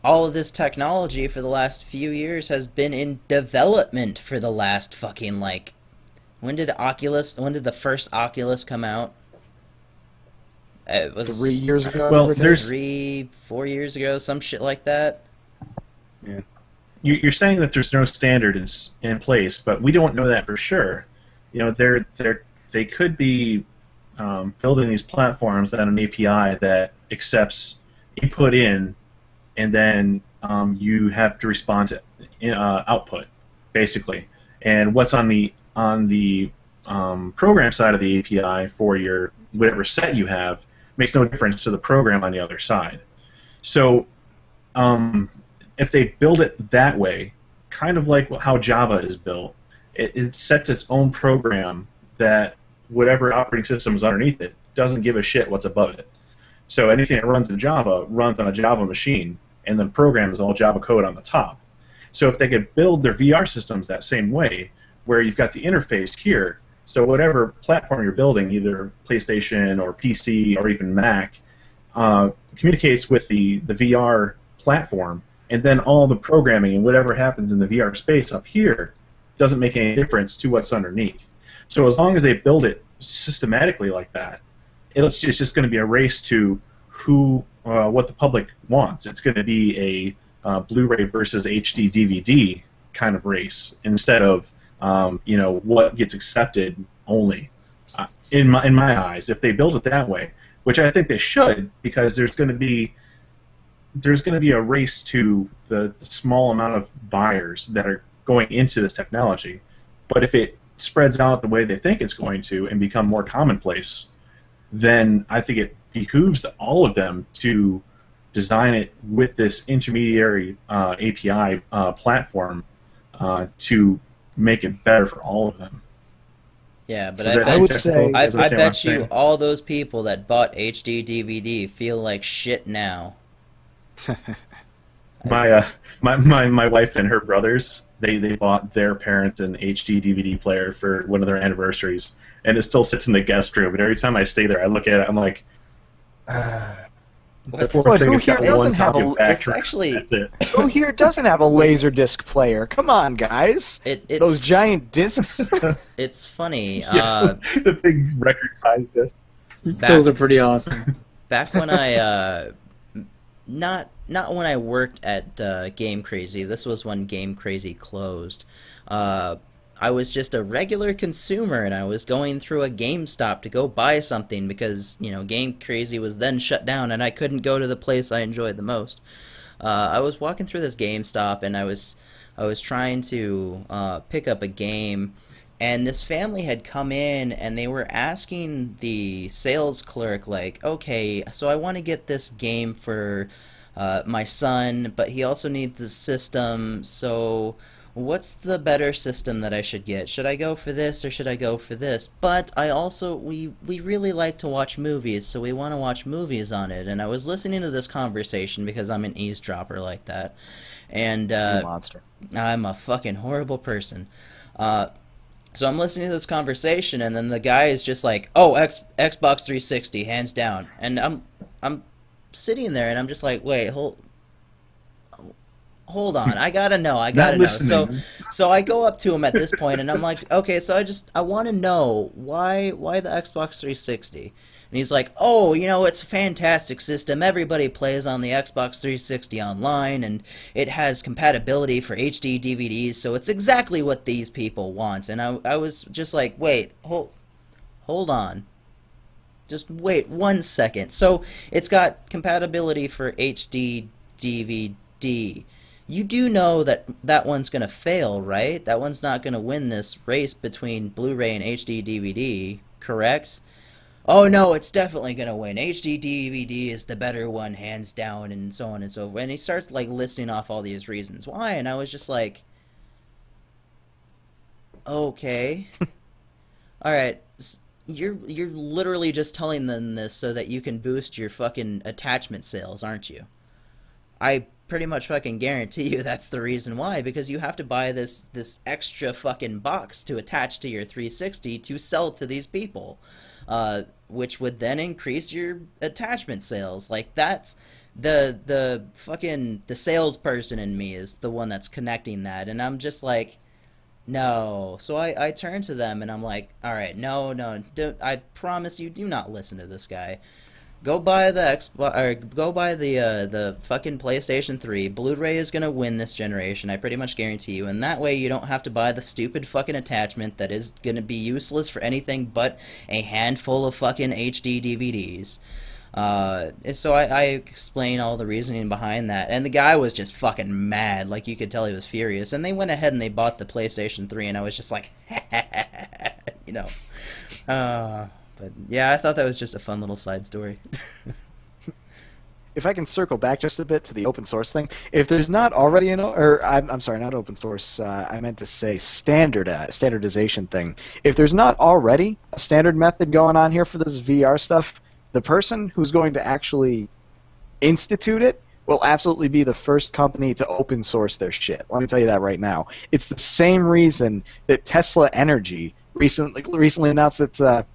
all of this technology for the last few years has been in development for the last fucking, like, when did the first Oculus come out? It was 3 years ago. Well, there's 4 years ago, some shit like that. yeah. You're saying that there's no standard in place, but we don't know that for sure. You know, they could be building these platforms on an API that accepts input in, and then you have to respond to output, basically. And what's on the program side of the API for your whatever set you have makes no difference to the program on the other side. So if they build it that way, kind of like how Java is built, it sets its own program that whatever operating system is underneath it doesn't give a shit what's above it. So anything that runs in Java runs on a Java machine, and the program is all Java code on the top. So if they could build their VR systems that same way, where you've got the interface here, so whatever platform you're building, either PlayStation or PC or even Mac, communicates with the VR platform, and then all the programming and whatever happens in the VR space up here doesn't make any difference to what's underneath. So as long as they build it systematically like that, it's just going to be a race to what the public wants. It's going to be a Blu-ray versus HD DVD kind of race instead of what gets accepted only. In my eyes, if they build it that way, which I think they should, because there's going to be a race to the small amount of buyers that are going into this technology. But if it spreads out the way they think it's going to and become more commonplace, then I think it behooves all of them to design it with this intermediary API platform to make it better for all of them. Yeah, but I would say I bet you all those people that bought HD DVD feel like shit now. My wife and her brothers, they bought their parents an HD DVD player for one of their anniversaries, and it still sits in the guest room. And every time I stay there, I look at it, I'm like, But who here doesn't have a? It's actually Who here doesn't have a Laserdisc player? Come on, guys! Those giant discs. It's funny. Yeah, the big record-sized disc. Those are pretty awesome. Back when I not when I worked at Game Crazy. This was when Game Crazy closed. I was just a regular consumer, and I was going through a GameStop to go buy something because, Game Crazy was then shut down, and I couldn't go to the place I enjoyed the most. I was walking through this GameStop, and I was trying to pick up a game, and this family had come in, and they were asking the sales clerk, like, okay, so I want to get this game for my son, but he also needs the system, so what's the better system that I should get? Should I go for this or should I go for this? But I also, we really like to watch movies, so we want to watch movies on it. And I was listening to this conversation because I'm an eavesdropper like that. And monster. I'm a fucking horrible person. So I'm listening to this conversation, and then the guy is just like, "Oh, Xbox 360, hands down." And I'm sitting there, and I'm just like, "Wait, hold on, I gotta know. So I go up to him at this point, and I'm like, okay, so I want to know why the Xbox 360? And he's like, oh, it's a fantastic system. Everybody plays on the Xbox 360 online, and it has compatibility for HD DVDs, so it's exactly what these people want. And I was just like, wait, hold on. just wait 1 second. So it's got compatibility for HD DVD. You do know that that one's going to fail, right? That one's not going to win this race between Blu-ray and HD DVD, correct? Oh no, it's definitely going to win. HD DVD is the better one, hands down, and so on and so forth. And he starts like listing off all these reasons why, and I was just like, okay. All right. You're literally just telling them this so that you can boost your fucking attachment sales, aren't you? I pretty much fucking guarantee you that's the reason why, because you have to buy this extra fucking box to attach to your 360 to sell to these people, which would then increase your attachment sales. Like, that's the fucking the salesperson in me is the one that's connecting that, and I'm just like, no. So I turn to them and I'm like, all right, no, I promise you, do not listen to this guy. Go buy the the fucking PlayStation 3. Blu-ray is gonna win this generation, I pretty much guarantee you. And that way you don't have to buy the stupid fucking attachment that is gonna be useless for anything but a handful of fucking HD DVDs. So I explain all the reasoning behind that, and the guy was just fucking mad. Like, you could tell he was furious. And they went ahead and they bought the PlayStation 3, and I was just like, you know. But yeah, I thought that was just a fun little side story. If I can circle back just a bit to the open source thing, if there's not already I'm sorry, not open source, I meant to say standardization thing. If there's not already a standard method going on here for this VR stuff, the person who's going to actually institute it will absolutely be the first company to open source their shit. Let me tell you that right now. It's the same reason that Tesla Energy recently announced that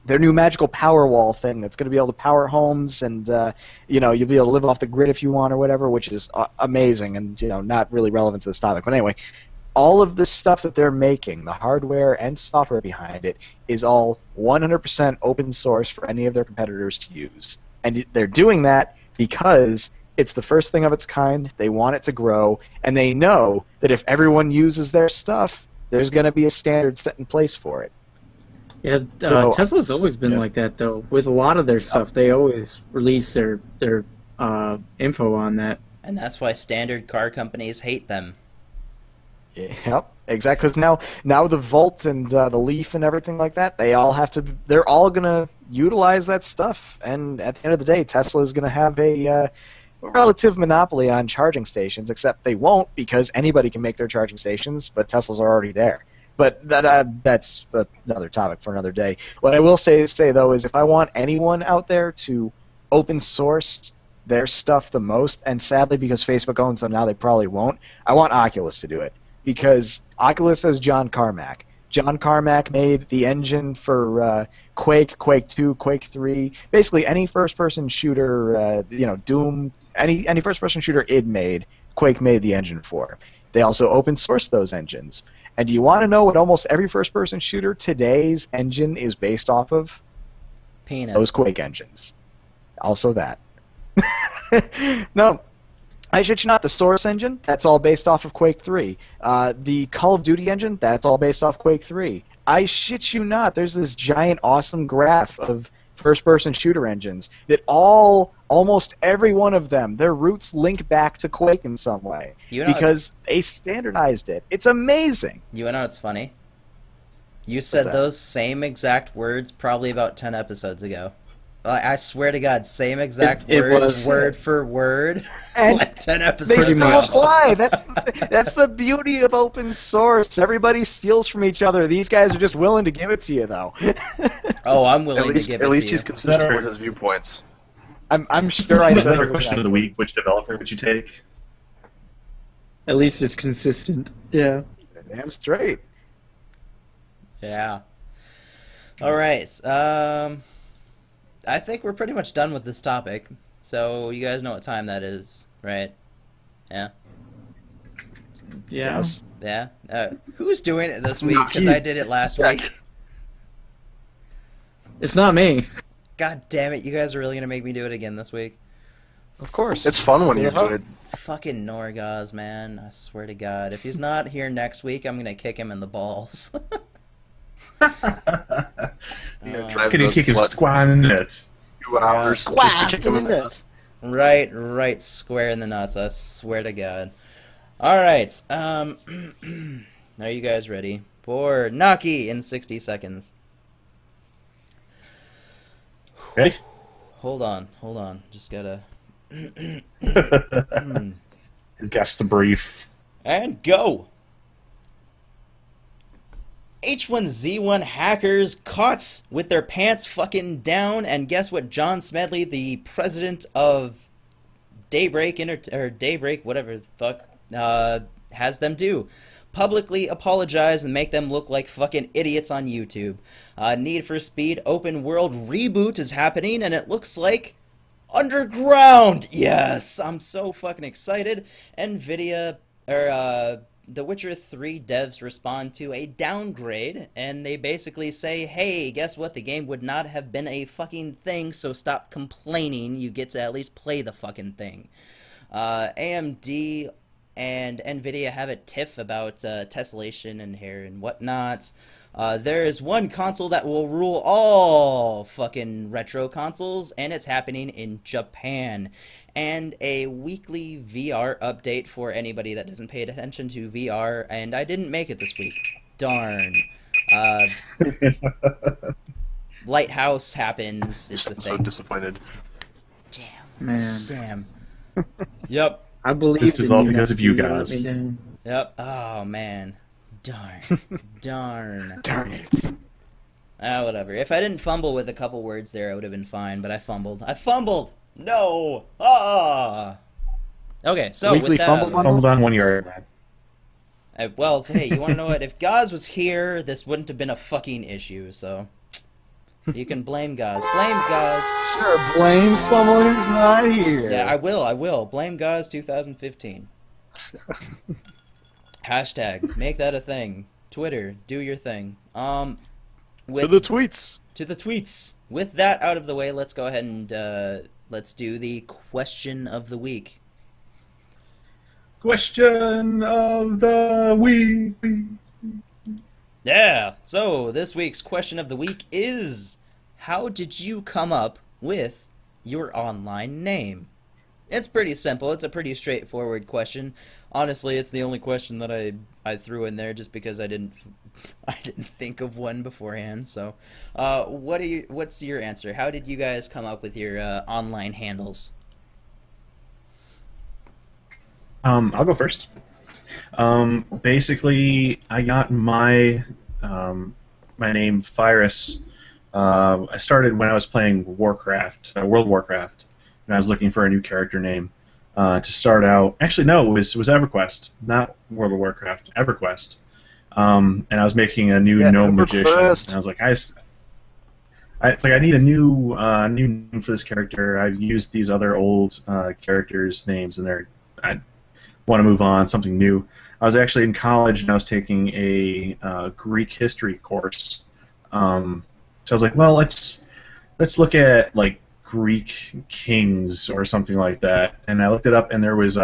their new magical power wall thing that's going to be able to power homes, and you'll be able to live off the grid if you want or whatever, which is amazing and not really relevant to this topic. But anyway, all of this stuff that they're making, the hardware and software behind it, is all 100% open source for any of their competitors to use. And they're doing that because it's the first thing of its kind, they want it to grow, and they know that if everyone uses their stuff, there's going to be a standard set in place for it. Yeah, Tesla's always been like that, though. With a lot of their stuff, they always release their info on that. And that's why standard car companies hate them. Yep, exactly. Because now the Volt and the Leaf and everything like that, they're all going to utilize that stuff. And at the end of the day, Tesla is going to have a relative monopoly on charging stations, except they won't, because anybody can make their charging stations, but Teslas are already there. But that's another topic for another day. What I will say though is, if I want anyone out there to open source their stuff the most, and sadly because Facebook owns them now, they probably won't, I want Oculus to do it. Because Oculus has John Carmack. John Carmack made the engine for Quake, Quake 2, Quake 3, basically any first-person shooter, Doom, any first-person shooter id made, Quake made the engine for. They also open sourced those engines. And do you want to know what almost every first-person shooter today's engine is based off of? Penis. Those Quake engines. Also that. No, I shit you not, the Source engine, that's all based off of Quake 3. The Call of Duty engine, that's all based off Quake 3. I shit you not, there's this giant awesome graph of first-person shooter engines that almost every one of them, their roots link back to Quake in some way, because they standardized it. It's amazing. You know what's funny? You said those same exact words probably about 10 episodes ago. I swear to God, same exact words, word for word, and like 10 episodes they still ago. apply. That's the beauty of open source. Everybody steals from each other. These guys are just willing to give it to you, though. Oh, I'm willing to give it to you. At least he's consistent with his viewpoints. I'm sure I said Another question of the week: which developer would you take? At least it's consistent. Yeah. Damn straight. Yeah. All right. I think we're pretty much done with this topic. So you guys know what time that is, right? Yeah. Yeah. Yes. Yeah. Who's doing it this week? Because I did it last week. It's not me. God damn it! You guys are really gonna make me do it again this week. Of course. It's fun when you do it. Fucking Norgoz, man! I swear to God, if he's not here next week, I'm gonna kick him in the balls. Drive Can you the kick him blood square in the nuts? 2 hours just to Squack kick in him the in the nuts. Right, square in the nuts. I swear to God. All right. Are you guys ready for Naki in 60 seconds? Okay. Hold on. Just gotta. Guess the brief. And go! H1Z1 hackers caught with their pants fucking down, and guess what John Smedley, the president of Daybreak, or Daybreak, whatever the fuck, has them do? Publicly apologize and make them look like fucking idiots on YouTube. Need for Speed open world reboot is happening, and it looks like Underground! Yes! I'm so fucking excited. NVIDIA, The Witcher 3 devs respond to a downgrade, and they basically say, hey, guess what? The game would not have been a fucking thing, so stop complaining. You get to at least play the fucking thing. AMD and NVIDIA have a tiff about tessellation and hair and whatnot. There is one console that will rule all fucking retro consoles, and it's happening in Japan. And a weekly VR update for anybody that doesn't pay attention to VR, and I didn't make it this week. Darn. Lighthouse happens, is the I'm so thing. disappointed. Damn. Yep. I believe This is all because of you guys. Yep. Oh, man. Darn. Darn. Darn it. Whatever. If I didn't fumble with a couple words there, I would have been fine, but I fumbled! No! Ah! Okay, so Weekly with that... fumble bundle? Hold on 1 yard, man. well, hey, you wanna know what? If Gaz was here, this wouldn't have been a fucking issue, so... You can blame Gaz. Blame Gaz! Sure, blame someone who's not here. Yeah, I will. Blame Gaz 2015. Hashtag, make that a thing. Twitter, do your thing. To the tweets. To the tweets. With that out of the way, let's go ahead and let's do the question of the week. Question of the week. Yeah. So this week's question of the week is: how did you come up with your online name? It's pretty simple. It's a pretty straightforward question. Honestly, it's the only question that I threw in there just because I didn't think of one beforehand. So, what's your answer? How did you guys come up with your online handles? I'll go first. Basically, I got my name Phyrus. I started when I was playing Warcraft, World of Warcraft, and I was looking for a new character name to start out. Actually, no, it was EverQuest, not World of Warcraft. EverQuest. And I was making a new gnome magician. And I was like, it's like I need a new name for this character. I've used these other old characters' names, and I want to move on, something new. I was actually in college, and I was taking a Greek history course. So I was like, well, let's look at like Greek kings or something like that. And I looked it up, and there was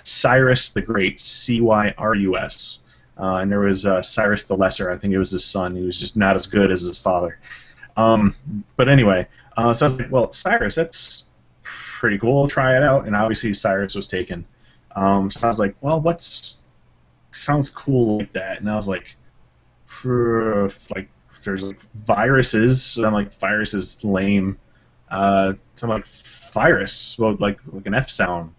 Cyrus the Great, Cyrus. And there was Cyrus the Lesser. I think it was his son. He was just not as good as his father. But anyway, so I was like, well, Cyrus, that's pretty cool. I'll try it out. And obviously Cyrus was taken. So I was like, well, sounds cool like that? And I was like, there's like viruses. So I'm like, virus is lame. So I'm like, Phyrus, well, like an F sound.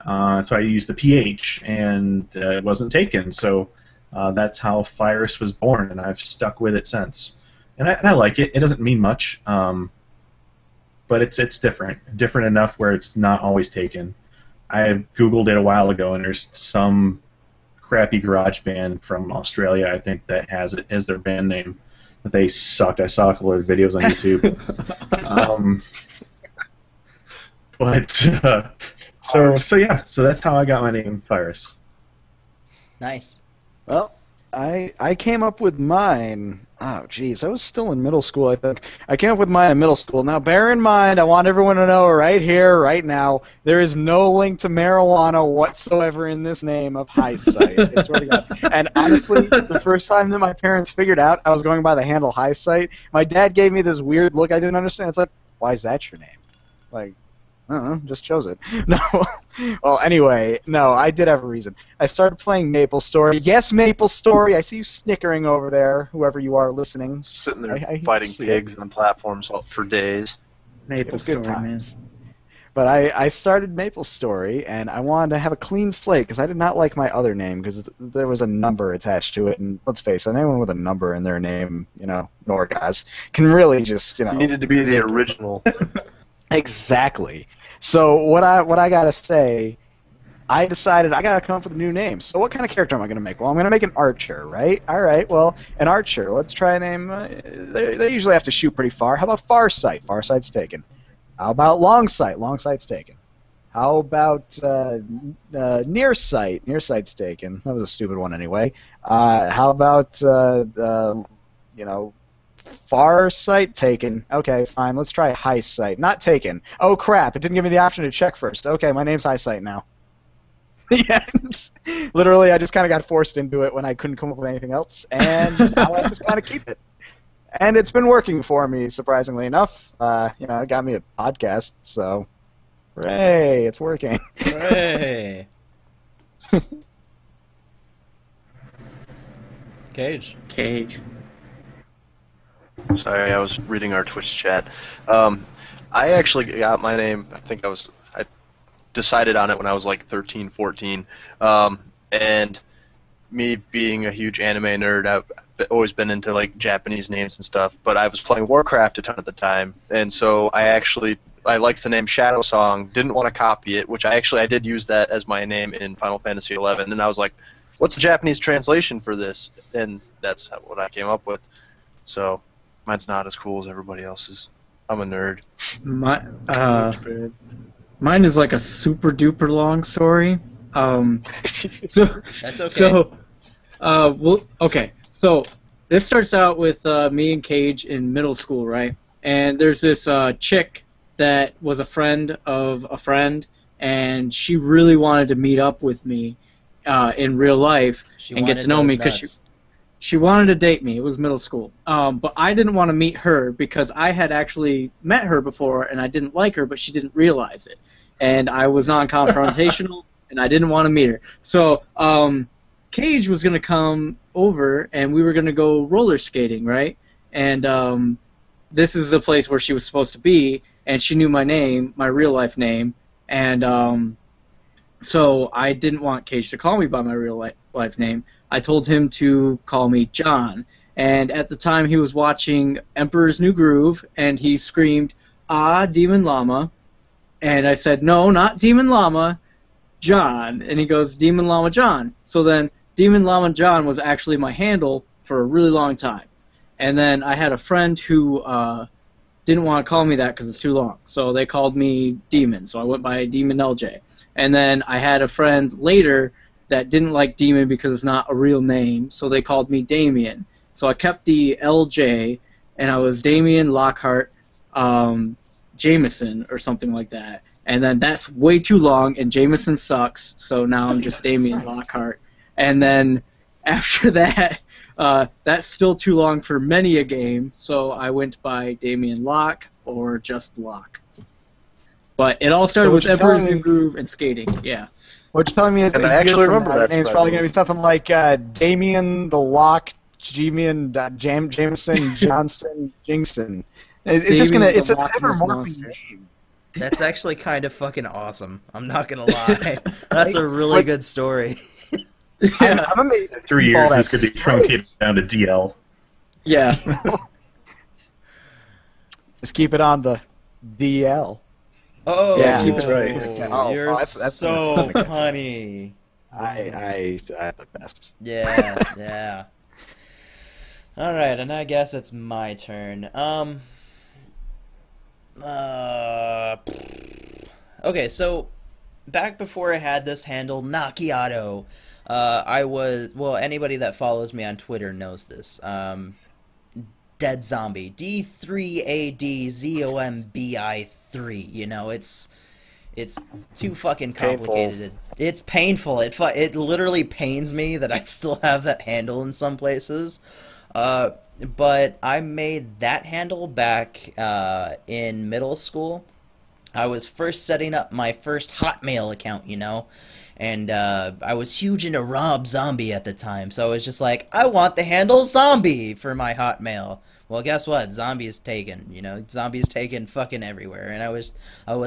So I used the PH, and it wasn't taken. So that's how Phyrus was born, and I've stuck with it since. And I like it. It doesn't mean much, but it's different enough where it's not always taken. I Googled it a while ago, and there's some crappy garage band from Australia, I think, that has it as their band name. But they sucked. I saw a couple of videos on YouTube. So yeah, so that's how I got my name, Phyrus. Nice. Well, I came up with mine. Oh, geez, I was still in middle school, I think. I came up with mine in middle school. Now, bear in mind, I want everyone to know right here, right now, there is no link to marijuana whatsoever in this name of Highsight. I swear to God. And honestly, the first time that my parents figured out I was going by the handle Highsight, my dad gave me this weird look I didn't understand. It's like, why is that your name? Like, just chose it. No. Well, anyway, no, I did have a reason. I started playing MapleStory. Yes, MapleStory. I see you snickering over there, whoever you are listening. Sitting there I fighting pigs on platforms for days. MapleStory, good man. But I started MapleStory, and I wanted to have a clean slate because I did not like my other name because there was a number attached to it. And let's face it, anyone with a number in their name, Norgoz, can really just, You needed to be the original. Exactly. So what I gotta say, I decided I gotta come up with a new name. So what kind of character am I gonna make? Well, I'm gonna make an archer, right? All right. Well, an archer. Let's try a name. They usually have to shoot pretty far. How about Farsight? Farsight's taken. How about Longsight? Longsight's taken. How about Nearsight? Nearsight's taken. That was a stupid one anyway. How about Farsight taken. Okay, fine. Let's try Highsight. Not taken. Oh crap! It didn't give me the option to check first. Okay, my name's Highsight now. Yeah, literally, I just kind of got forced into it when I couldn't come up with anything else, and now I just kind of keep it. And it's been working for me, surprisingly enough. It got me a podcast, so hooray! It's working. Hooray! Cage. Sorry, I was reading our Twitch chat. I actually got my name, I decided on it when I was like 13, 14. And me being a huge anime nerd, I've always been into like Japanese names and stuff, but I was playing Warcraft a ton at the time, and so I liked the name Shadow Song, didn't want to copy it, which I did use that as my name in Final Fantasy XI, and I was like, what's the Japanese translation for this? And that's what I came up with. So mine's not as cool as everybody else's. I'm a nerd. Mine is like a super duper long story. That's okay. Okay. So this starts out with me and Cage in middle school, right? And there's this chick that was a friend of a friend, and she really wanted to meet up with me in real life and get to know me because she wanted to date me. It was middle school. But I didn't want to meet her because I had actually met her before, and I didn't like her, but she didn't realize it. And I was non-confrontational, and I didn't want to meet her. So Cage was going to come over, and we were going to go roller skating, right? And this is the place where she was supposed to be, and she knew my name, my real-life name, and so I didn't want Cage to call me by my real-life name. I told him to call me John, and at the time he was watching Emperor's New Groove, and he screamed, "Ah, Demon Llama," and I said, "No, not Demon Llama, John," and he goes, "Demon Llama John." So then Demon Llama John was actually my handle for a really long time, and then I had a friend who didn't want to call me that because it's too long, so they called me Demon, so I went by Demon LJ. And then I had a friend later that didn't like Demon because it's not a real name, so they called me Damien. So I kept the LJ, and I was Damien Lockhart Jameson or something like that. And then that's way too long, and Jameson sucks, so now I'm just Damien Lockhart. And then after that, that's still too long for many a game, so I went by Damien Locke or just Locke. But it all started with Emperor's New Groove and skating, yeah. What you're telling me is And I actually remember that name's probably going to be something like Damien the Lock, Jameson, Johnson, Jingson. It's just going to, it's an ever-morphing name. That's actually kind of fucking awesome. I'm not going to lie. That's a really good story. I'm amazed. In 3 years, it's going to be truncated down to DL. Yeah. Just keep it on the DL. Oh, yeah, keep it right. You're that's so punny. I'm the best. Yeah. All right, and I guess it's my turn. Okay, so back before I had this handle, Nakiato, Anybody that follows me on Twitter knows this. Dead Zombie. D3ADZOMBI3. You know, it's too fucking complicated. Painful. It's painful. It literally pains me that I still have that handle in some places. But I made that handle back in middle school. I was first setting up my first Hotmail account, you know, and I was huge into Rob Zombie at the time, so I was just like, I want the handle Zombie for my Hotmail. Well, guess what? Zombie is taken, you know, Zombie is taken fucking everywhere, and I was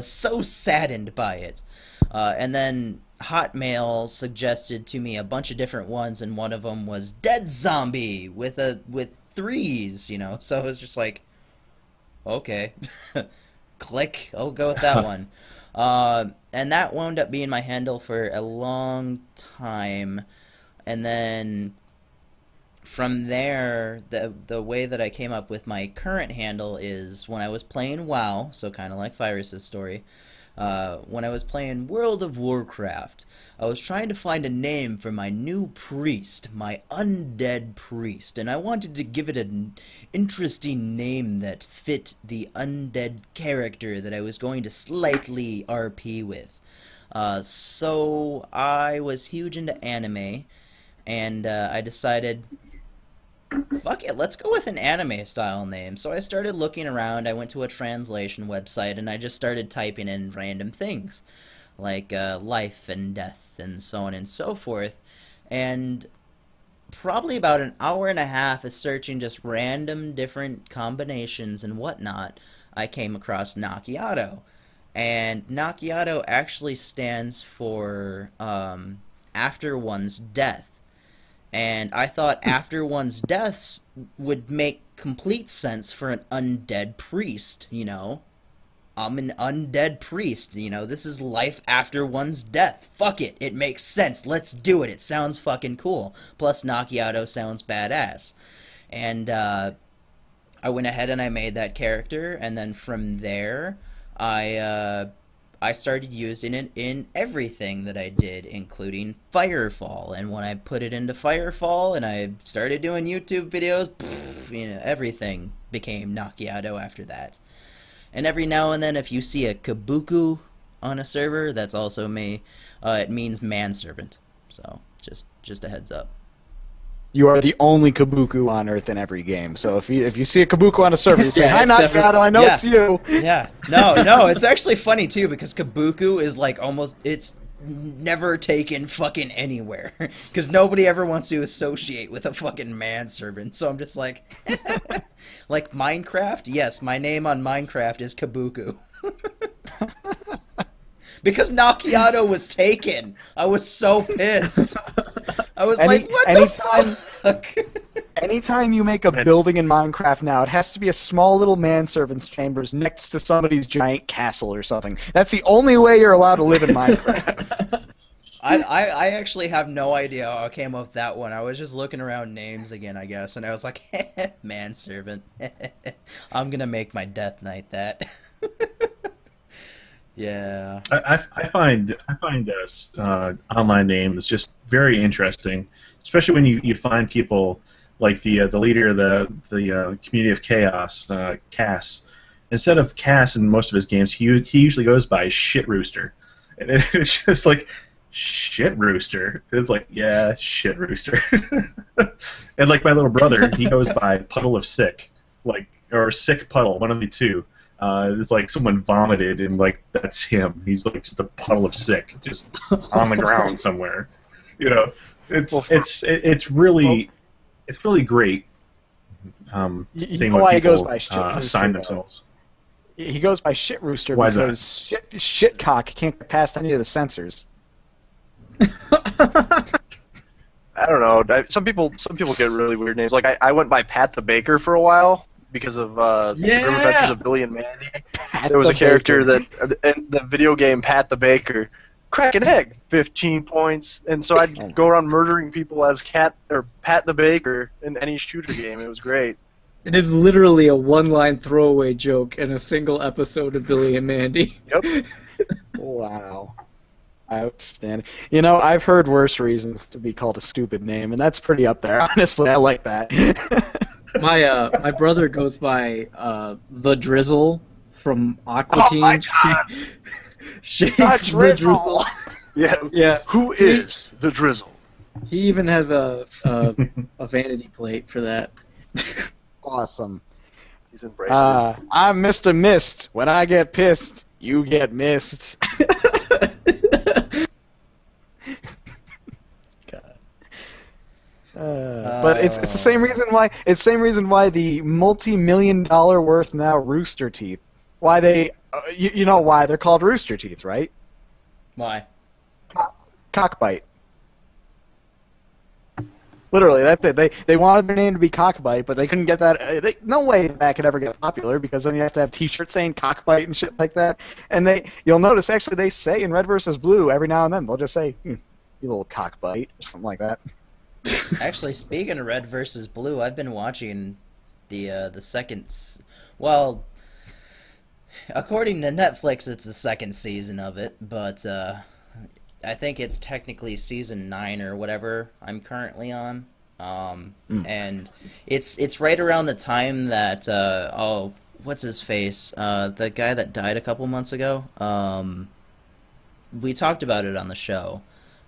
so saddened by it. And then Hotmail suggested to me a bunch of different ones, and one of them was Dead Zombie with 3s, you know, so I was just like, okay. Click, I'll go with that one. And that wound up being my handle for a long time. And then from there, the way that I came up with my current handle is when I was playing WoW, so kind of like Phyrus' story. When I was playing World of Warcraft, I was trying to find a name for my new priest, my undead priest, and I wanted to give it an interesting name that fit the undead character that I was going to slightly RP with. So I was huge into anime, and I decided, fuck it, let's go with an anime style name. So I started looking around, I went to a translation website, and I just started typing in random things, like life and death and so on and so forth. And probably about an hour and a half of searching just random different combinations and whatnot, I came across Nakiato. And Nakiato actually stands for after one's death. And I thought after one's deaths would make complete sense for an undead priest, you know? I'm an undead priest, you know? This is life after one's death. Fuck it, it makes sense. Let's do it. It sounds fucking cool. Plus, Nakiato sounds badass. And I went ahead and I made that character, and then from there, I started using it in everything that I did, including Firefall. And when I put it into Firefall and I started doing YouTube videos, you know, everything became Nakiato after that. And every now and then, if you see a kabuku on a server, that's also me. It means manservant. So just a heads up. You are the only kabuku on Earth in every game. So if you see a kabuku on a server, you say, Yeah, "Hi, it's Nakiato, I know Yeah. it's you." Yeah. No, it's actually funny too, because kabuku is like it's never taken fucking anywhere, because nobody ever wants to associate with a fucking manservant. So I'm just like, like Minecraft. Yes, my name on Minecraft is Kabuku. Because Nakiato was taken. I was so pissed. I was like, what the fuck? Anytime you make a building in Minecraft now, it has to be a small little manservant's chambers next to somebody's giant castle or something. That's the only way you're allowed to live in Minecraft. I actually have no idea how I came up with that one. I was just looking around names again, I guess, and I was like, manservant. I'm gonna make my death knight that. Yeah. I find online names just very interesting, especially when you find people like the leader of the community of chaos, Cass. Instead of Cass in most of his games, he usually goes by Shit Rooster, and it's just like Shit Rooster. It's like, yeah, Shit Rooster. And like my little brother, he goes by Puddle of Sick, or Sick Puddle, one of the two. It's like someone vomited, and like that's him. He's like just a puddle of sick, just on the ground somewhere. You know, it's really great. You know why he goes by Shit Rooster, assign though? themselves. He goes by Shit Rooster Why is that? because shitcock can't get past any of the censors. I don't know. Some people get really weird names. Like I went by Pat the Baker for a while because of Yeah! Grim Adventures of Billy and Mandy. Pat There was the a character Baker. that in the video game Pat the Baker, crack an egg, 15 points, and so I'd go around murdering people as Pat the Baker in any shooter game. It was great. It is literally a one-line throwaway joke in a single episode of Billy and Mandy. Yep. Wow. Outstanding. You know, I've heard worse reasons to be called a stupid name, and that's pretty up there. Honestly, I like that. My brother goes by the Drizzle from Aqua Oh Teen. my God. Shades The the Drizzle. Yeah. Yeah. Who is the Drizzle? He even has a vanity plate for that. Awesome. He's embraced it. I'm Mr. Mist. When I get pissed, you get missed. But it's the same reason why the multi-million-dollar worth now Rooster Teeth. Why they you know why they're called Rooster Teeth, right? Why? Cockbite. Literally, that's it. They wanted their name to be Cockbite, but they couldn't get that. No way that could ever get popular because then you have to have T-shirts saying Cockbite and shit like that. And you'll notice actually they say in Red vs. Blue every now and then they'll just say, "You little cockbite" or something like that. Actually, speaking of Red versus Blue, I've been watching the second. Well, according to Netflix, it's the second season of it, but I think it's technically season 9 or whatever I'm currently on. And it's right around the time that what's his face? The guy that died a couple months ago. We talked about it on the show.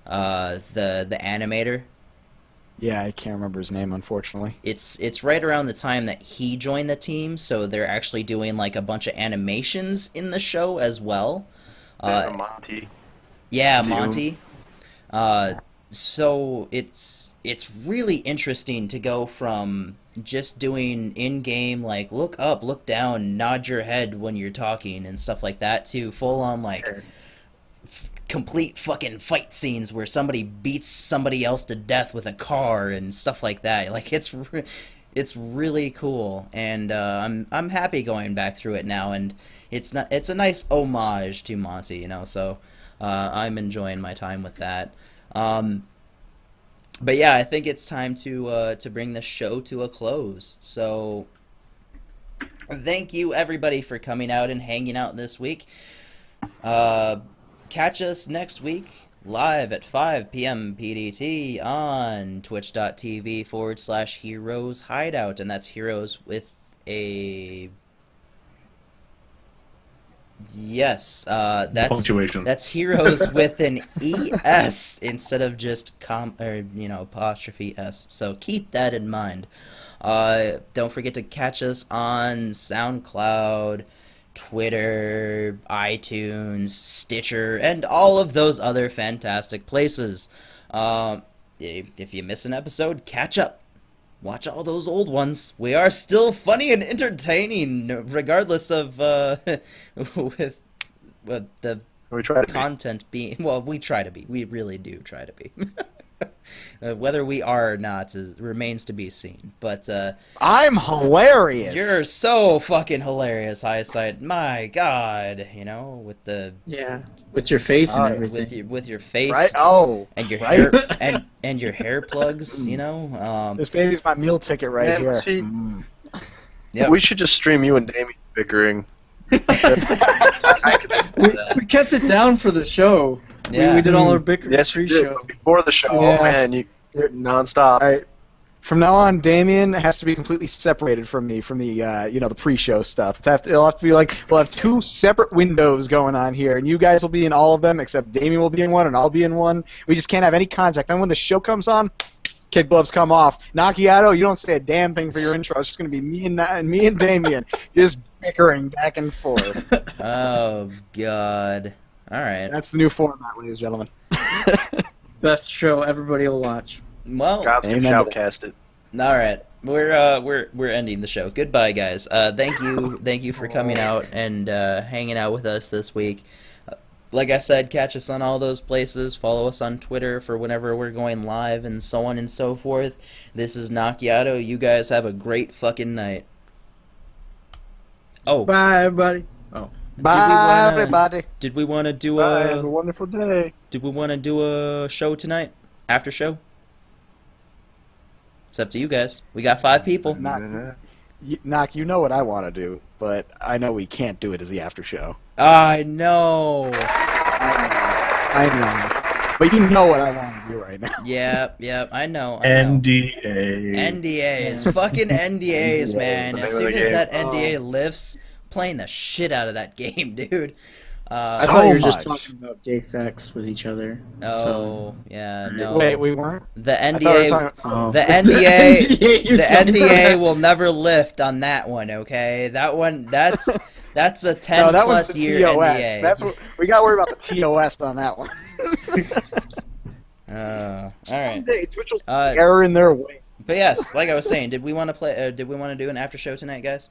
The animator. Yeah, I can't remember his name, unfortunately. It's right around the time that he joined the team, so they're actually doing like a bunch of animations in the show as well. Monty. Yeah, Doom. Monty. So it's really interesting to go from just doing in-game like look up, look down, nod your head when you're talking and stuff like that to full-on like complete fucking fight scenes where somebody beats somebody else to death with a car and stuff like that. Like it's really cool, and I'm happy going back through it now, and it's a nice homage to Monty, you know. So I'm enjoying my time with that. But yeah, I think it's time to bring the show to a close. So thank you everybody for coming out and hanging out this week. Catch us next week live at 5 p.m. PDT on twitch.tv/Heroes Hideout, and that's Heroes with a... Yes, that's punctuation. That's Heroes with an ES instead of just apostrophe S. So keep that in mind. Don't forget to catch us on SoundCloud, Twitter, iTunes, Stitcher, and all of those other fantastic places. If you miss an episode, catch up. Watch all those old ones. We are still funny and entertaining, regardless of with the We try to content being. Well, we try to be. We really do try to be. Whether we are or not remains to be seen. But I'm hilarious. you're so fucking hilarious, Highsight. My God, you know, with the with your face and everything. with your face, Right? Oh, and your right? hair and your hair plugs, you know. This baby's my meal ticket right here. See, Yep. we should just stream you and Damien bickering. We kept it down for the show. Yeah. We did all our bickering Yes, we did. pre-show. But before the show, Yeah. man, you're nonstop. All right. From now on, Damien has to be completely separated from me, from the the pre-show stuff. It'll have to be like we'll have 2 separate windows going on here, and you guys will be in all of them, except Damien will be in one, and I'll be in one. We just can't have any contact. Then when the show comes on, kid gloves come off. Nakiato, you don't say a damn thing for your intro. It's just gonna be me and Damien just bickering back and forth. Oh God. All right. That's the new format, ladies and gentlemen. Best show everybody will watch. Well, God's gonna Amen to shoutcast it. all right. We're ending the show. Goodbye, guys. Thank you for coming out and hanging out with us this week. Like I said, catch us on all those places. Follow us on Twitter for whenever we're going live and so on and so forth. This is Nakiato. You guys have a great fucking night. Oh, Bye, everybody. Bye, everybody. did we want to do Bye. Have a a wonderful day. show tonight? After show? It's up to you guys. We got 5 people. Knock, you know what I want to do, but I know we can't do it as the after show. I know. I know. But you know what I want to do right now. Yeah, I know. NDA. NDAs. Fucking NDAs, man. Name As of soon the as game. that NDA lifts, playing the shit out of that game, dude. I thought you were just much. talking about gay sex with each other. Oh, yeah, no. Wait, we weren't? The I thought we were NDA, talking... Oh. the NDA, you're the talking NDA about- will never lift on that one. Okay, that one, that's a 10 No, that one's plus the year TOS. NDA. That's what we got to worry about the TOS on that one. All right. Someday Twitch will Uh, error in their way. But yes, like I was saying, did we want to play? Did we want to do an after show tonight, guys?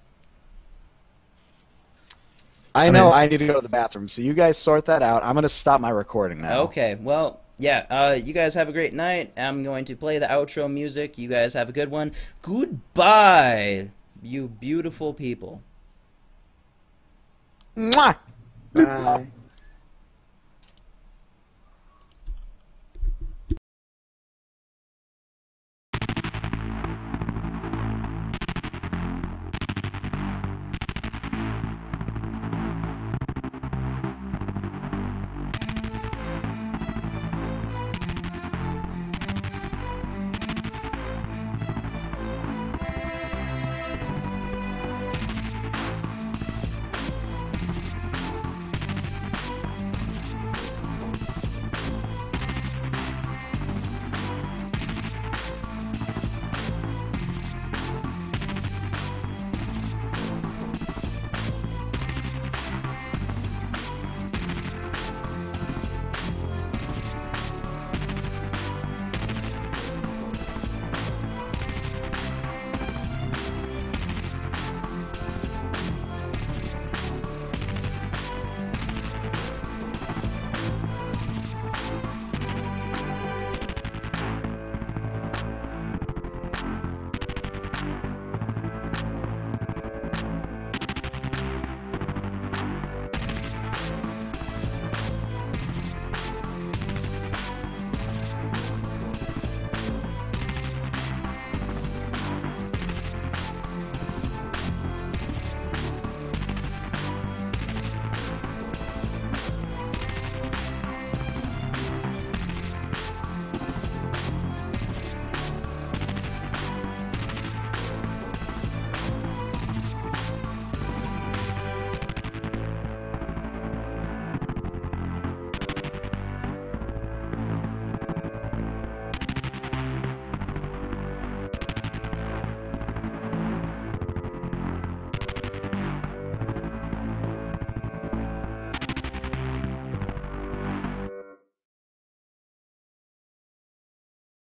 I know I need to go to the bathroom, so you guys sort that out. I'm going to stop my recording now. Okay. Well, yeah. You guys have a great night. I'm going to play the outro music. You guys have a good one. Goodbye, you beautiful people. Mwah! Bye.